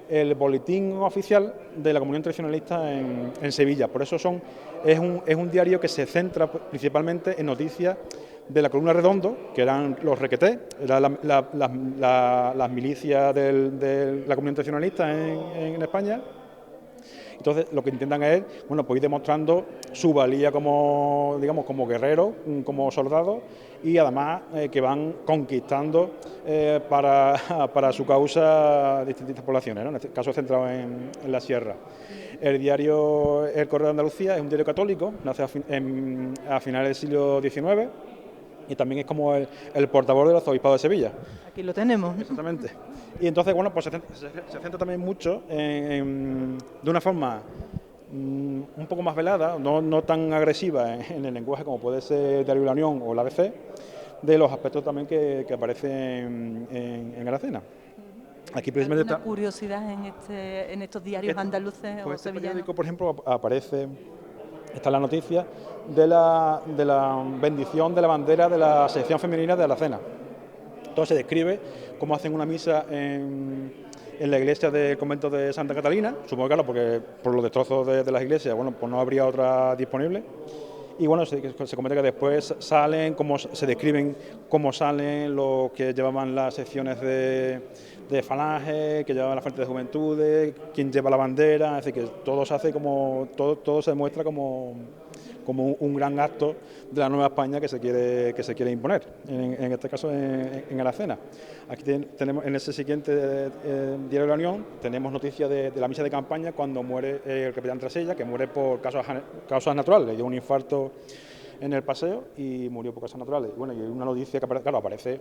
el boletín oficial de la Comunión Tradicionalista en Sevilla. Por eso es un diario que se centra principalmente en noticias de la columna Redondo, que eran los requetés, eran las milicias de la Comunión Tradicionalista en España. Entonces, lo que intentan es, bueno, pues ir demostrando su valía como, digamos, como guerrero, como soldado, y además que van conquistando para su causa distintas poblaciones, ¿no? En este caso centrado en la sierra. El diario El Correo de Andalucía es un diario católico, nace a finales del siglo XIX, y también es como el portavoz del Arzobispado de Sevilla. Aquí lo tenemos. Exactamente. Y entonces, bueno, pues se centra también mucho de una forma un poco más velada, no tan agresiva en el lenguaje como puede ser Diario de la Unión o la ABC, de los aspectos también que aparecen en la cena. Aquí precisamente ¿Alguna curiosidad en estos diarios andaluces o este sevillanos? periódico, por ejemplo, aparece, está la noticia de la bendición de la bandera de la sección femenina de la cena. Entonces se describe cómo hacen una misa en la iglesia del convento de Santa Catalina, supongo que claro, porque por los destrozos de las iglesias, bueno, pues no habría otra disponible. Y bueno, se comenta que después se describen cómo salen los que llevaban las secciones de falange, que llevaban la frente de juventudes, quién lleva la bandera, es decir, que todo se hace todo se muestra como un gran acto de la nueva España que se quiere imponer, en este caso en Aracena. Aquí tenemos en ese siguiente Diario de la Unión, tenemos noticias de la misa de campaña cuando muere el capitán Trasella, que muere por causas naturales, le dio un infarto en el paseo y murió por causas naturales. Y bueno, y una noticia que aparece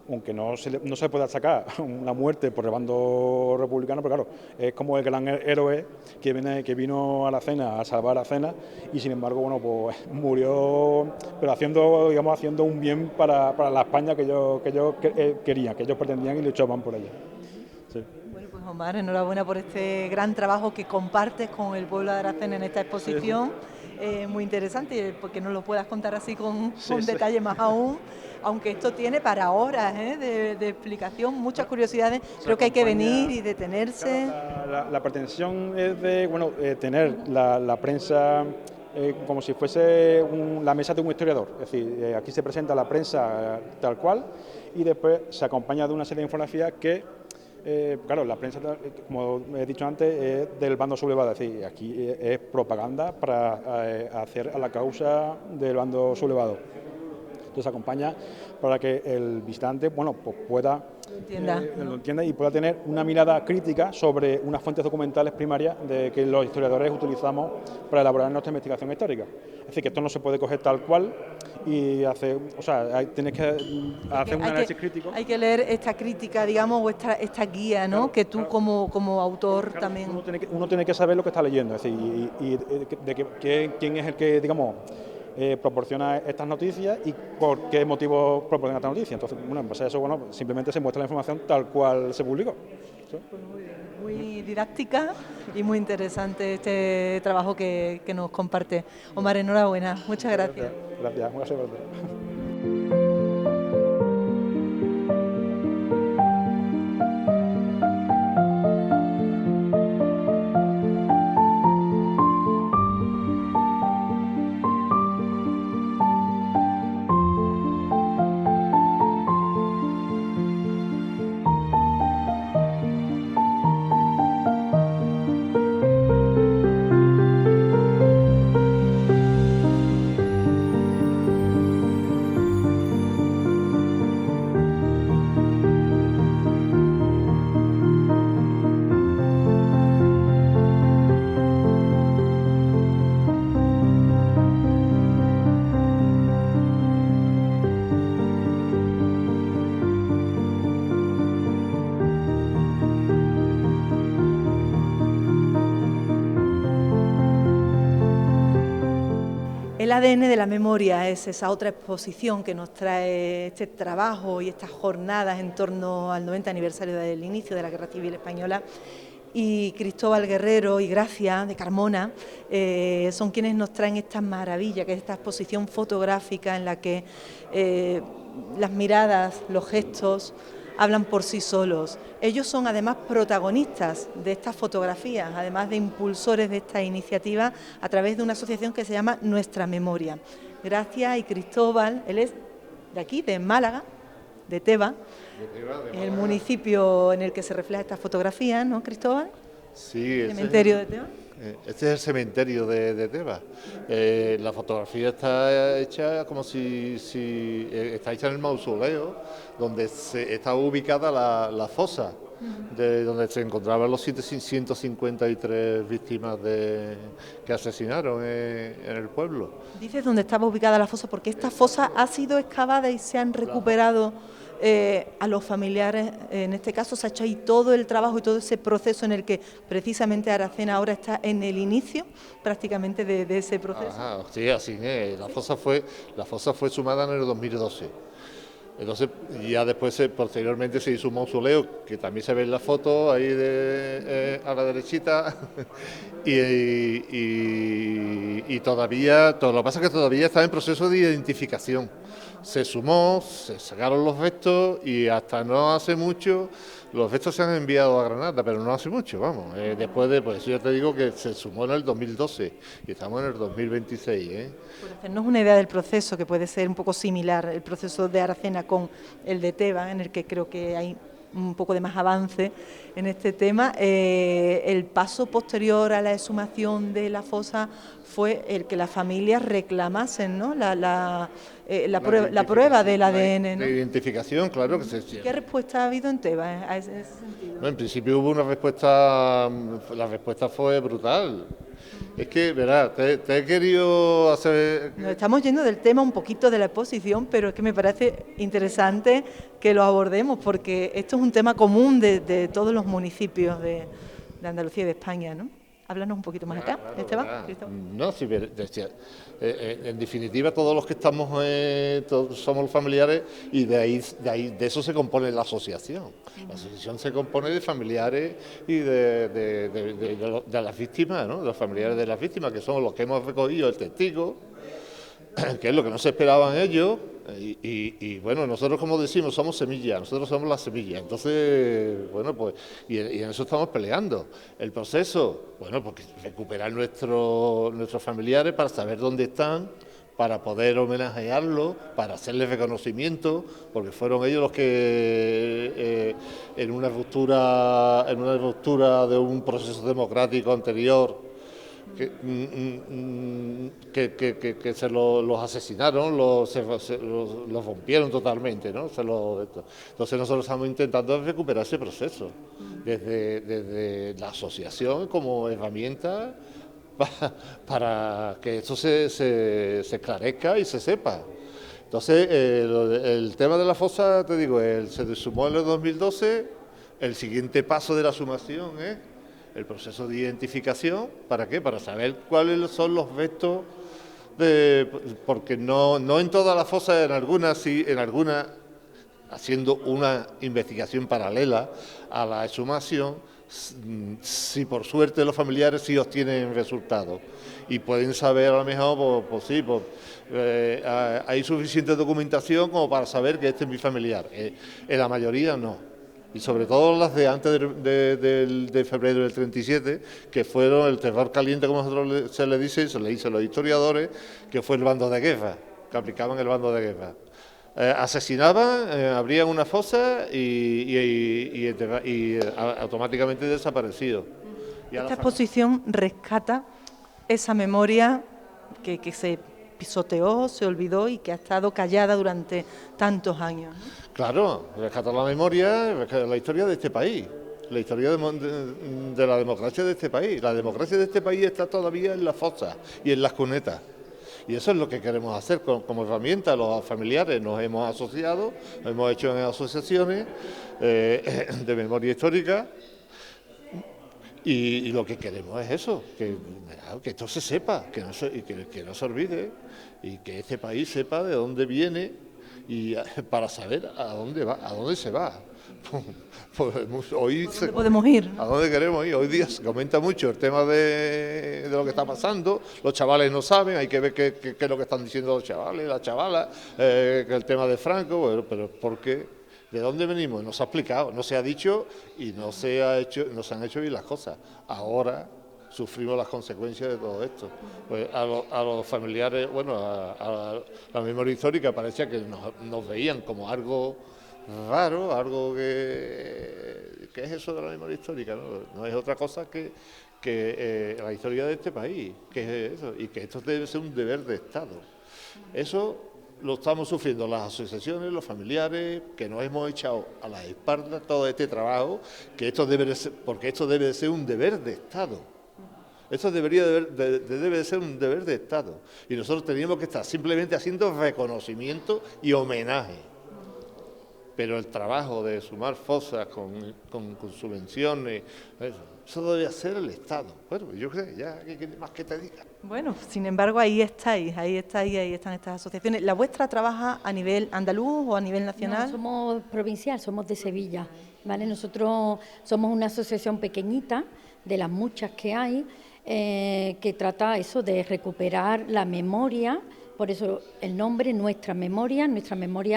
aunque no se pueda sacar una muerte por el bando republicano, pero claro, es como el gran héroe que vino a la Aracena a salvar a Aracena y sin embargo, bueno, pues murió, pero haciendo un bien para la España que ellos querían, que ellos pretendían y luchaban por ella. Sí. Bueno, pues Omar, enhorabuena por este gran trabajo que compartes con el pueblo de Aracena en esta exposición. Sí. Muy interesante, porque nos lo puedas contar así con detalle más aún, aunque esto tiene para horas de explicación, muchas curiosidades, creo que hay que venir y detenerse. Claro, la pretensión es de tener la prensa como si fuese la mesa de un historiador, es decir, aquí se presenta la prensa tal cual y después se acompaña de una serie de infografías que claro, la prensa, como he dicho antes, es del bando sublevado, es decir, aquí es propaganda para hacer a la causa del bando sublevado. Entonces acompaña para que el visitante, bueno, pues pueda lo entienda y pueda tener una mirada crítica sobre unas fuentes documentales primarias de que los historiadores utilizamos para elaborar nuestra investigación histórica. Es decir, que esto no se puede coger tal cual y tienes que hacer un análisis crítico. Hay que leer esta crítica, digamos, o esta guía, ¿no? Claro, que tú como autor también... Uno tiene que saber lo que está leyendo, es decir, y de quién es el que, digamos, proporciona estas noticias y por qué motivo proporciona estas noticias. Entonces, bueno, en base a eso, bueno, simplemente se muestra la información tal cual se publicó. ¿Sí? Pues muy bien, muy didáctica y muy interesante este trabajo que nos comparte. Omar, enhorabuena, muchas gracias. Gracias, muchas gracias. El ADN de la memoria es esa otra exposición que nos trae este trabajo y estas jornadas en torno al 90 aniversario del inicio de la Guerra Civil Española. Y Cristóbal Guerrero y Gracia de Carmona son quienes nos traen esta maravilla, que es esta exposición fotográfica en la que las miradas, los gestos hablan por sí solos. Ellos son además protagonistas de estas fotografías, además de impulsores de esta iniciativa a través de una asociación que se llama Nuestra Memoria. Gracia y Cristóbal, él es de aquí, de Málaga, de Teba, el municipio en el que se refleja esta fotografía, ¿no, Cristóbal? Sí, el cementerio de Teba. Este es el cementerio de Teba. La fotografía está hecha como si está hecha en el mausoleo, donde está ubicada la fosa, de donde se encontraban los 153 víctimas que asesinaron en el pueblo. Dices dónde estaba ubicada la fosa, porque esta fosa ha sido excavada y se han recuperado a los familiares. En este caso se ha hecho ahí todo el trabajo y todo ese proceso en el que precisamente Aracena ahora está en el inicio prácticamente de ese proceso. Ajá, sí, así es. La fosa fue sumada en el 2012. Entonces ya después posteriormente se hizo un mausoleo, que también se ve en la foto ahí a la derechita, y todavía, lo que pasa es que todavía está en proceso de identificación. Se sumó, se sacaron los restos y hasta no hace mucho los restos se han enviado a Granada, pero no hace mucho, vamos. Después de, pues yo te digo que se sumó en el 2012 y estamos en el 2026. Por hacernos una idea del proceso, que puede ser un poco similar, el proceso de Aracena con el de Teba, en el que creo que hay un poco de más avance en este tema. El paso posterior a la exhumación de la fosa fue el que las familias reclamasen, ¿no?, la prueba del ADN, ¿no? De identificación, claro. ¿Qué respuesta ha habido en Teba en ese sentido? Bueno, en principio hubo una respuesta, la respuesta fue brutal. Es que, verás, te he querido hacer... Nos estamos yendo del tema un poquito de la exposición, pero es que me parece interesante que lo abordemos, porque esto es un tema común de todos los municipios de Andalucía y de España, ¿no? Háblanos un poquito más acá, Esteban. No, sí, decía, en definitiva todos los que estamos somos los familiares y de eso se compone la asociación. La asociación se compone de familiares y de las víctimas, ¿no? De los familiares de las víctimas, que son los que hemos recogido el testigo, que es lo que no se esperaban ellos, y bueno, nosotros, como decimos, somos semillas, nosotros somos la semilla, entonces, bueno, pues, y en eso estamos peleando. El proceso, bueno, porque recuperar nuestros familiares para saber dónde están, para poder homenajearlos, para hacerles reconocimiento, porque fueron ellos los que en una ruptura de un proceso democrático anterior, que se los asesinaron, los rompieron totalmente, ¿no? Entonces nosotros estamos intentando recuperar ese proceso desde la asociación como herramienta para que esto se esclarezca y se sepa. Entonces el tema de la fosa, te digo, se sumó en el 2012, el siguiente paso de la sumación es el proceso de identificación. ¿Para qué? Para saber cuáles son los restos, porque no en todas las fosas, en algunas sí, en algunas, haciendo una investigación paralela a la exhumación, si por suerte los familiares sí obtienen resultados y pueden saber a lo mejor, hay suficiente documentación como para saber que este es mi familiar. En la mayoría no. Y sobre todo las de antes de febrero del 37, que fueron el terror caliente, como se le dice a los historiadores, que fue el bando de guerra, que aplicaban el bando de guerra. Asesinaban, abrían una fosa y automáticamente desaparecido. Esta exposición rescata esa memoria que se pisoteó, se olvidó y que ha estado callada durante tantos años, ¿no? Claro, rescatar la memoria, rescatar la historia de este país, la historia de la democracia de este país. La democracia de este país está todavía en las fosas y en las cunetas. Y eso es lo que queremos hacer como herramienta. Los familiares nos hemos asociado, lo hemos hecho en asociaciones de memoria histórica. Y lo que queremos es eso, que esto se sepa, que no se olvide, y que este país sepa de dónde viene y para saber a dónde se va. Hoy ¿Dónde podemos ir? ¿A dónde queremos ir? Hoy día se comenta mucho el tema de lo que está pasando, los chavales no saben, hay que ver qué es lo que están diciendo los chavales, las chavalas, que el tema de Franco, bueno, pero ¿por qué? ¿De dónde venimos? No se ha explicado, no se ha dicho y no se han hecho bien las cosas. Ahora sufrimos las consecuencias de todo esto. Pues a los familiares, bueno, a la memoria histórica parecía que nos veían como algo raro, algo que es eso de la memoria histórica, no es otra cosa que la historia de este país, que es eso, y que esto debe ser un deber de Estado. Eso lo estamos sufriendo las asociaciones, los familiares, que nos hemos echado a la espalda todo este trabajo, porque esto debe de ser un deber de Estado. Esto debe de ser un deber de Estado. Y nosotros teníamos que estar simplemente haciendo reconocimiento y homenaje. Pero el trabajo de sumar fosas con subvenciones, eso debe hacer el Estado. Bueno, yo creo que ya, ¿qué más que te diga? Bueno, sin embargo, ahí están estas asociaciones. ¿La vuestra trabaja a nivel andaluz o a nivel nacional? No, somos provincial, somos de Sevilla, ¿vale? Nosotros somos una asociación pequeñita, de las muchas que hay, que trata eso de recuperar la memoria. Por eso el nombre, nuestra memoria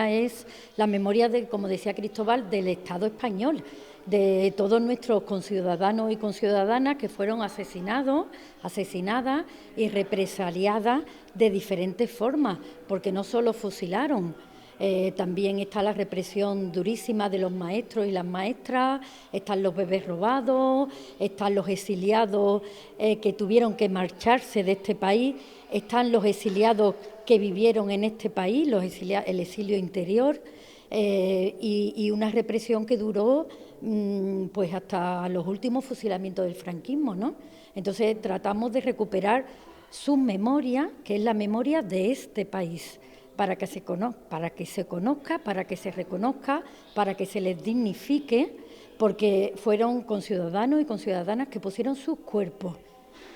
es la memoria, como decía Cristóbal, del Estado español, de todos nuestros conciudadanos y conciudadanas que fueron asesinados, asesinadas y represaliadas de diferentes formas, porque no solo fusilaron, también está la represión durísima de los maestros y las maestras, están los bebés robados, están los exiliados que tuvieron que marcharse de este país, están los exiliados que vivieron en este país, el exilio interior, y una represión que duró pues hasta los últimos fusilamientos del franquismo, ¿no? Entonces tratamos de recuperar su memoria, que es la memoria de este país, para que se conozca, para que se reconozca, para que se les dignifique, porque fueron conciudadanos y conciudadanas que pusieron sus cuerpos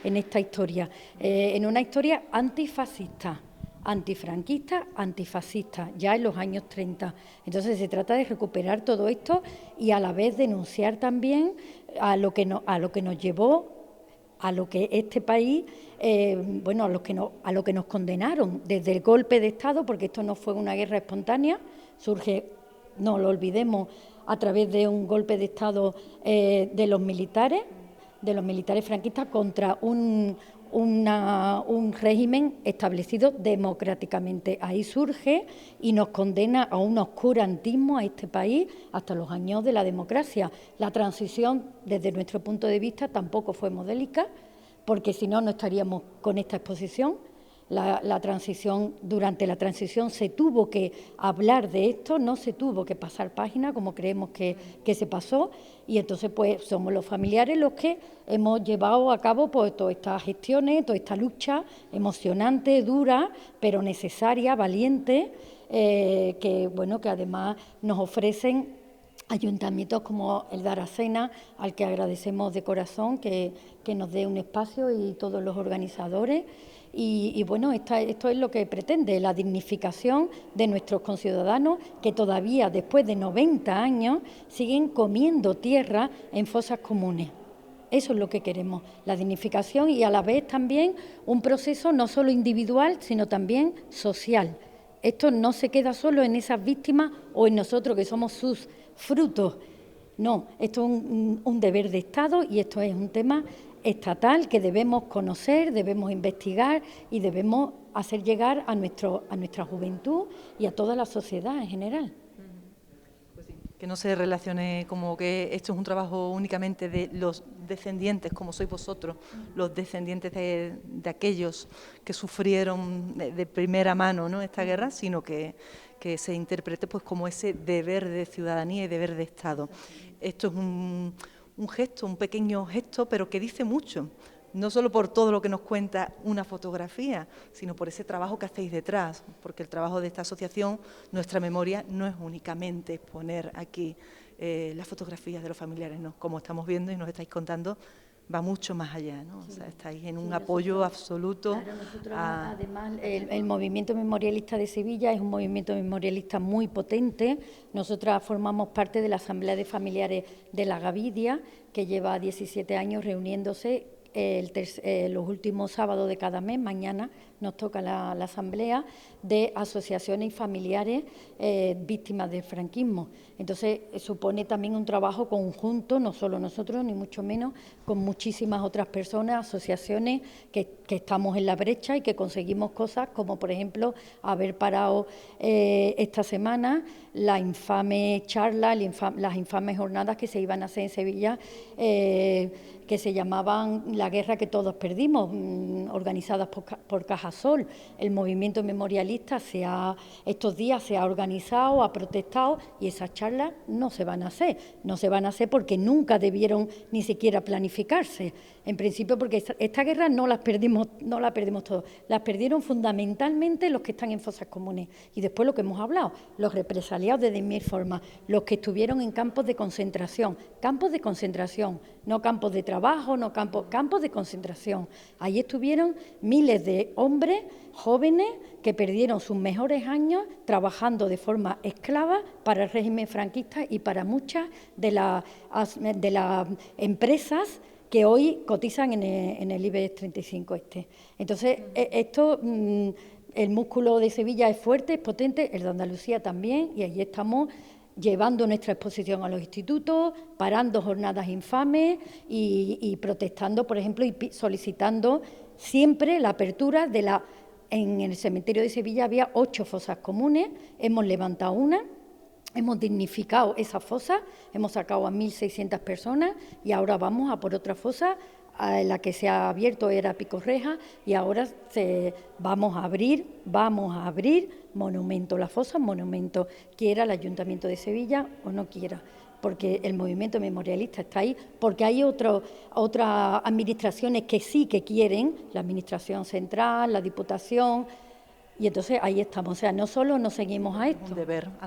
en esta historia, en una historia antifascista, antifranquista, antifascista, ya en los años 30. Entonces se trata de recuperar todo esto y a la vez denunciar también a lo que nos llevó, a lo que este país, a lo que nos condenaron desde el golpe de Estado, porque esto no fue una guerra espontánea, surge, no lo olvidemos, a través de un golpe de Estado de los militares franquistas contra un régimen establecido democráticamente. Ahí surge y nos condena a un oscurantismo a este país hasta los años de la democracia. La transición, desde nuestro punto de vista, tampoco fue modélica, porque si no, no estaríamos con esta exposición. Durante la transición se tuvo que hablar de esto, no se tuvo que pasar página como creemos que se pasó, y entonces pues somos los familiares los que hemos llevado a cabo pues todas estas gestiones, toda esta lucha emocionante, dura, pero necesaria, valiente, que además nos ofrecen ayuntamientos como el de Aracena, al que agradecemos de corazón que nos dé un espacio, y todos los organizadores. Y esto es lo que pretende, la dignificación de nuestros conciudadanos que todavía, después de 90 años, siguen comiendo tierra en fosas comunes. Eso es lo que queremos, la dignificación, y a la vez también un proceso no solo individual, sino también social. Esto no se queda solo en esas víctimas o en nosotros que somos sus frutos. No, esto es un deber de Estado, y esto es un tema estatal que debemos conocer, debemos investigar y debemos hacer llegar a nuestra juventud y a toda la sociedad en general. Pues sí, que no se relacione como que esto es un trabajo únicamente de los descendientes, como sois vosotros, los descendientes de aquellos que sufrieron de primera mano, ¿no?, esta guerra, sino que se interprete pues como ese deber de ciudadanía y deber de Estado. Esto es un gesto, un pequeño gesto, pero que dice mucho, no solo por todo lo que nos cuenta una fotografía, sino por ese trabajo que hacéis detrás, porque el trabajo de esta asociación, Nuestra Memoria, no es únicamente poner aquí las fotografías de los familiares, no, como estamos viendo y nos estáis contando, va mucho más allá, ¿no? Sí. O sea, estáis en un apoyo absoluto. Claro, nosotros, además, el movimiento memorialista de Sevilla es un movimiento memorialista muy potente. Nosotras formamos parte de la Asamblea de Familiares de la Gavidia, que lleva 17 años reuniéndose los últimos sábados de cada mes. Mañana nos toca la asamblea de asociaciones y familiares víctimas del franquismo. Entonces supone también un trabajo conjunto, no solo nosotros, ni mucho menos, con muchísimas otras personas, asociaciones que estamos en la brecha y que conseguimos cosas como, por ejemplo, haber parado esta semana la infame charla, las infames jornadas que se iban a hacer en Sevilla, que se llamaban La guerra que todos perdimos, organizadas por Cajasol. El movimiento memorialista estos días se ha organizado, ha protestado, y esas charlas no se van a hacer. No se van a hacer porque nunca debieron ni siquiera planificarse. En principio porque esta guerra no la perdimos todos, las perdieron fundamentalmente los que están en fosas comunes. Y después lo que hemos hablado, los represaliados de mil formas, los que estuvieron en campos de concentración, no campos de trabajo, no campos de concentración. Ahí estuvieron miles de hombres jóvenes que perdieron sus mejores años trabajando de forma esclava para el régimen franquista y para muchas de las empresas que hoy cotizan en el IBEX 35 Entonces, el músculo de Sevilla es fuerte, es potente, el de Andalucía también, y allí estamos llevando nuestra exposición a los institutos, parando jornadas infames y protestando, por ejemplo, y solicitando siempre la apertura en el cementerio de Sevilla había 8 fosas comunes, hemos levantado una. Hemos dignificado esa fosa, hemos sacado a 1.600 personas y ahora vamos a por otra fosa. La que se ha abierto era Picorreja y ahora vamos a abrir monumento. La fosa monumento, quiera el Ayuntamiento de Sevilla o no quiera. porque el movimiento memorialista está ahí, porque hay otras administraciones que sí que quieren, la Administración Central, la Diputación, y entonces ahí estamos. O sea, no solo nos seguimos a esto,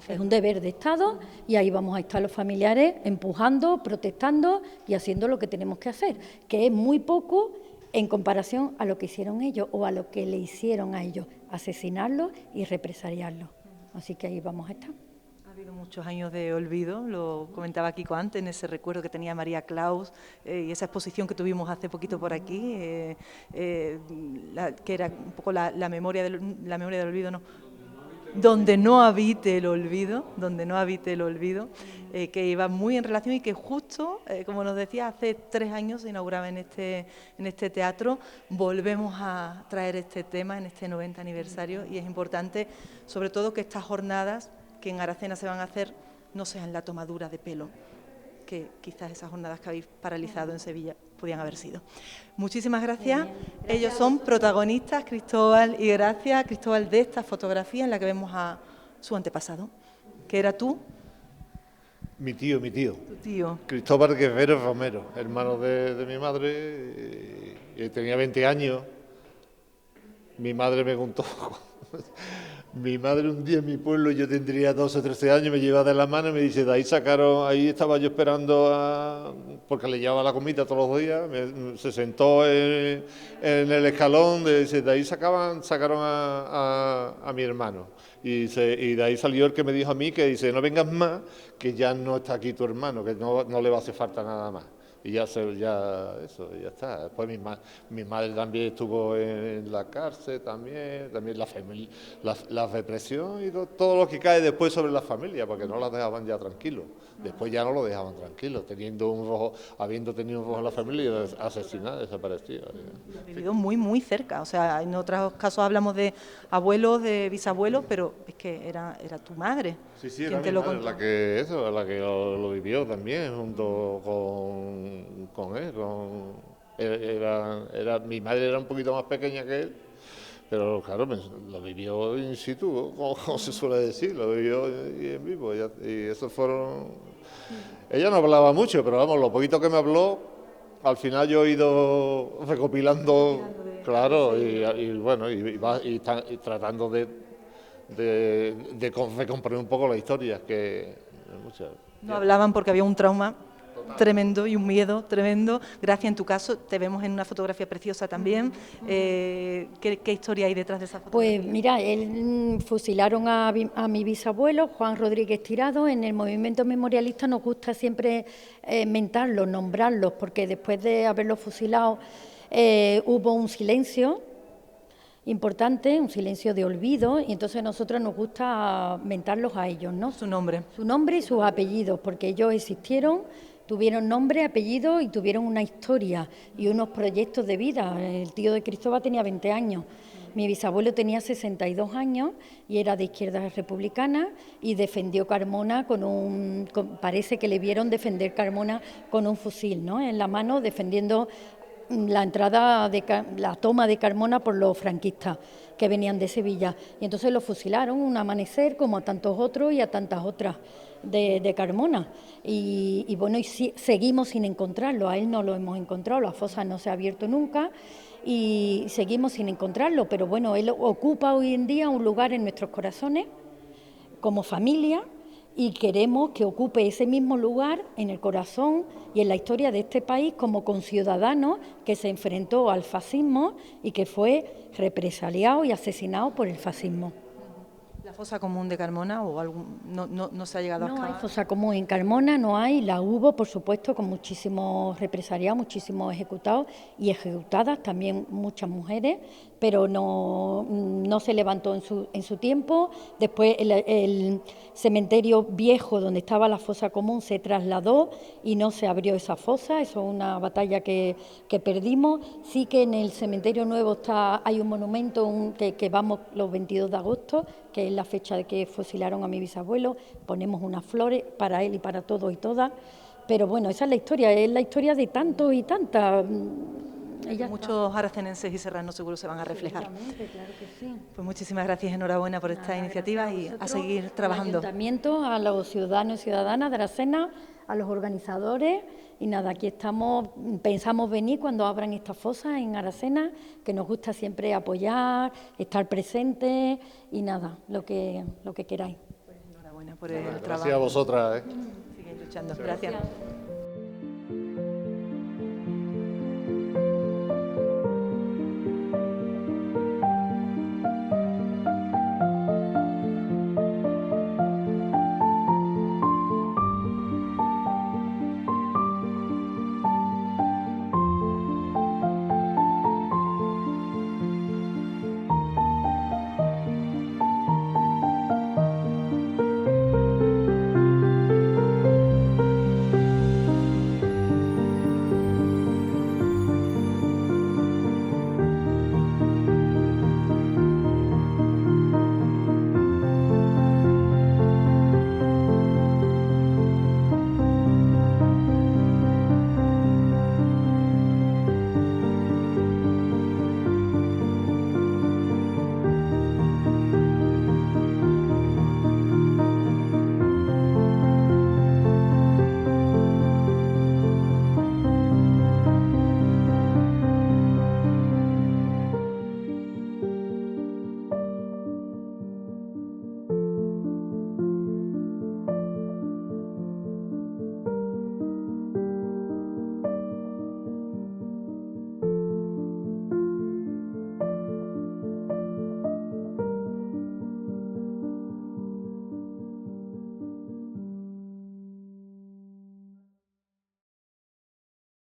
es un deber de Estado, y ahí vamos a estar los familiares empujando, protestando y haciendo lo que tenemos que hacer, que es muy poco en comparación a lo que hicieron ellos o a lo que le hicieron a ellos, asesinarlos y represaliarlos. Así que ahí vamos a estar. Ha habido muchos años de olvido, lo comentaba Kiko antes, en ese recuerdo que tenía María Claus y esa exposición que tuvimos hace poquito por aquí, que era un poco la memoria del olvido, no, donde no habite el olvido, que iba muy en relación y que justo, como nos decía, hace 3 años se inauguraba en este teatro. Volvemos a traer este tema en este 90 aniversario y es importante, sobre todo, que estas jornadas que en Aracena se van a hacer no sean la tomadura de pelo, que quizás esas jornadas que habéis paralizado en Sevilla podían haber sido. Muchísimas gracias. Ellos son protagonistas, Cristóbal y Gracia. Cristóbal, de esta fotografía en la que vemos a su antepasado, que era tú. Mi tío. Tu tío. Cristóbal Guerrero Romero, hermano de mi madre, y tenía 20 años. Mi madre me contó. Mi madre un día en mi pueblo, yo tendría 12 o 13 años, me lleva de la mano y me dice, de ahí sacaron, ahí estaba yo esperando, porque le llevaba la comida todos los días, se sentó en el escalón, de ahí sacaron a mi hermano. Y de ahí salió el que me dijo a mí, que dice, no vengas más, que ya no está aquí tu hermano, que no le va a hacer falta nada más. Y ya está. Después mi madre también estuvo en la cárcel, también la represión y todo lo que cae después sobre la familia, porque no la dejaban ya tranquilos. Después ya no lo dejaban tranquilo, habiendo tenido un rojo en la familia, asesinado, desaparecido. Lo he vivido muy, muy cerca. O sea, en otros casos hablamos de abuelos, de bisabuelos, pero es que era tu madre. Sí, era mi madre la que lo vivió también, junto con él. Mi madre era un poquito más pequeña que él, pero claro, lo vivió in situ, como se suele decir, lo vivió en vivo. Y esos fueron... Ella no hablaba mucho, pero vamos, lo poquito que me habló, al final yo he ido recopilando, claro, y tratando de recomponer un poco la historia, No hablaban porque había un trauma tremendo y un miedo tremendo. Gracias, en tu caso, te vemos en una fotografía preciosa también. ¿Qué historia hay detrás de esa fotografía? Pues mira, fusilaron a mi bisabuelo, Juan Rodríguez Tirado. En el movimiento memorialista nos gusta siempre mentarlos, nombrarlos, porque después de haberlos fusilado hubo un silencio importante, un silencio de olvido, y entonces a nosotros nos gusta mentarlos a ellos, ¿no? Su nombre y sus apellidos, porque ellos existieron, tuvieron nombre, apellido y tuvieron una historia y unos proyectos de vida. El tío de Cristóbal tenía 20 años, mi bisabuelo tenía 62 años y era de izquierda republicana y defendió Carmona parece que le vieron defender Carmona con un fusil, ¿no?, en la mano, defendiendo la toma de Carmona por los franquistas que venían de Sevilla. Y entonces lo fusilaron un amanecer, como a tantos otros y a tantas otras de Carmona. Y bueno, seguimos sin encontrarlo. A él no lo hemos encontrado, la fosa no se ha abierto nunca y seguimos sin encontrarlo. Pero bueno, él ocupa hoy en día un lugar en nuestros corazones como familia, y queremos que ocupe ese mismo lugar en el corazón y en la historia de este país como conciudadano que se enfrentó al fascismo y que fue represaliado y asesinado por el fascismo. ¿La fosa común de Carmona o no se ha llegado a excavar? No hay fosa común en Carmona, no hay. La hubo, por supuesto, con muchísimos represaliados, muchísimos ejecutados y ejecutadas, también muchas mujeres, pero no se levantó en su tiempo. Después el cementerio viejo donde estaba la fosa común se trasladó y no se abrió esa fosa. Eso es una batalla que perdimos. Sí que en el cementerio nuevo hay un monumento que vamos los 22 de agosto, que es la fecha de que fusilaron a mi bisabuelo. Ponemos unas flores para él y para todos y todas. Pero bueno, esa es la historia de tantos y tantas. muchos aracenenses y serranos seguro se van a reflejar. Claro que sí. Pues muchísimas gracias, enhorabuena por esta iniciativa y a seguir trabajando. Al ayuntamiento, a los ciudadanos y ciudadanas de Aracena, a los organizadores y nada, aquí estamos, pensamos venir cuando abran estas fosas en Aracena, que nos gusta siempre apoyar, estar presentes y nada, lo que queráis. Pues enhorabuena por el trabajo. Gracias a vosotras. Siguen luchando. Gracias.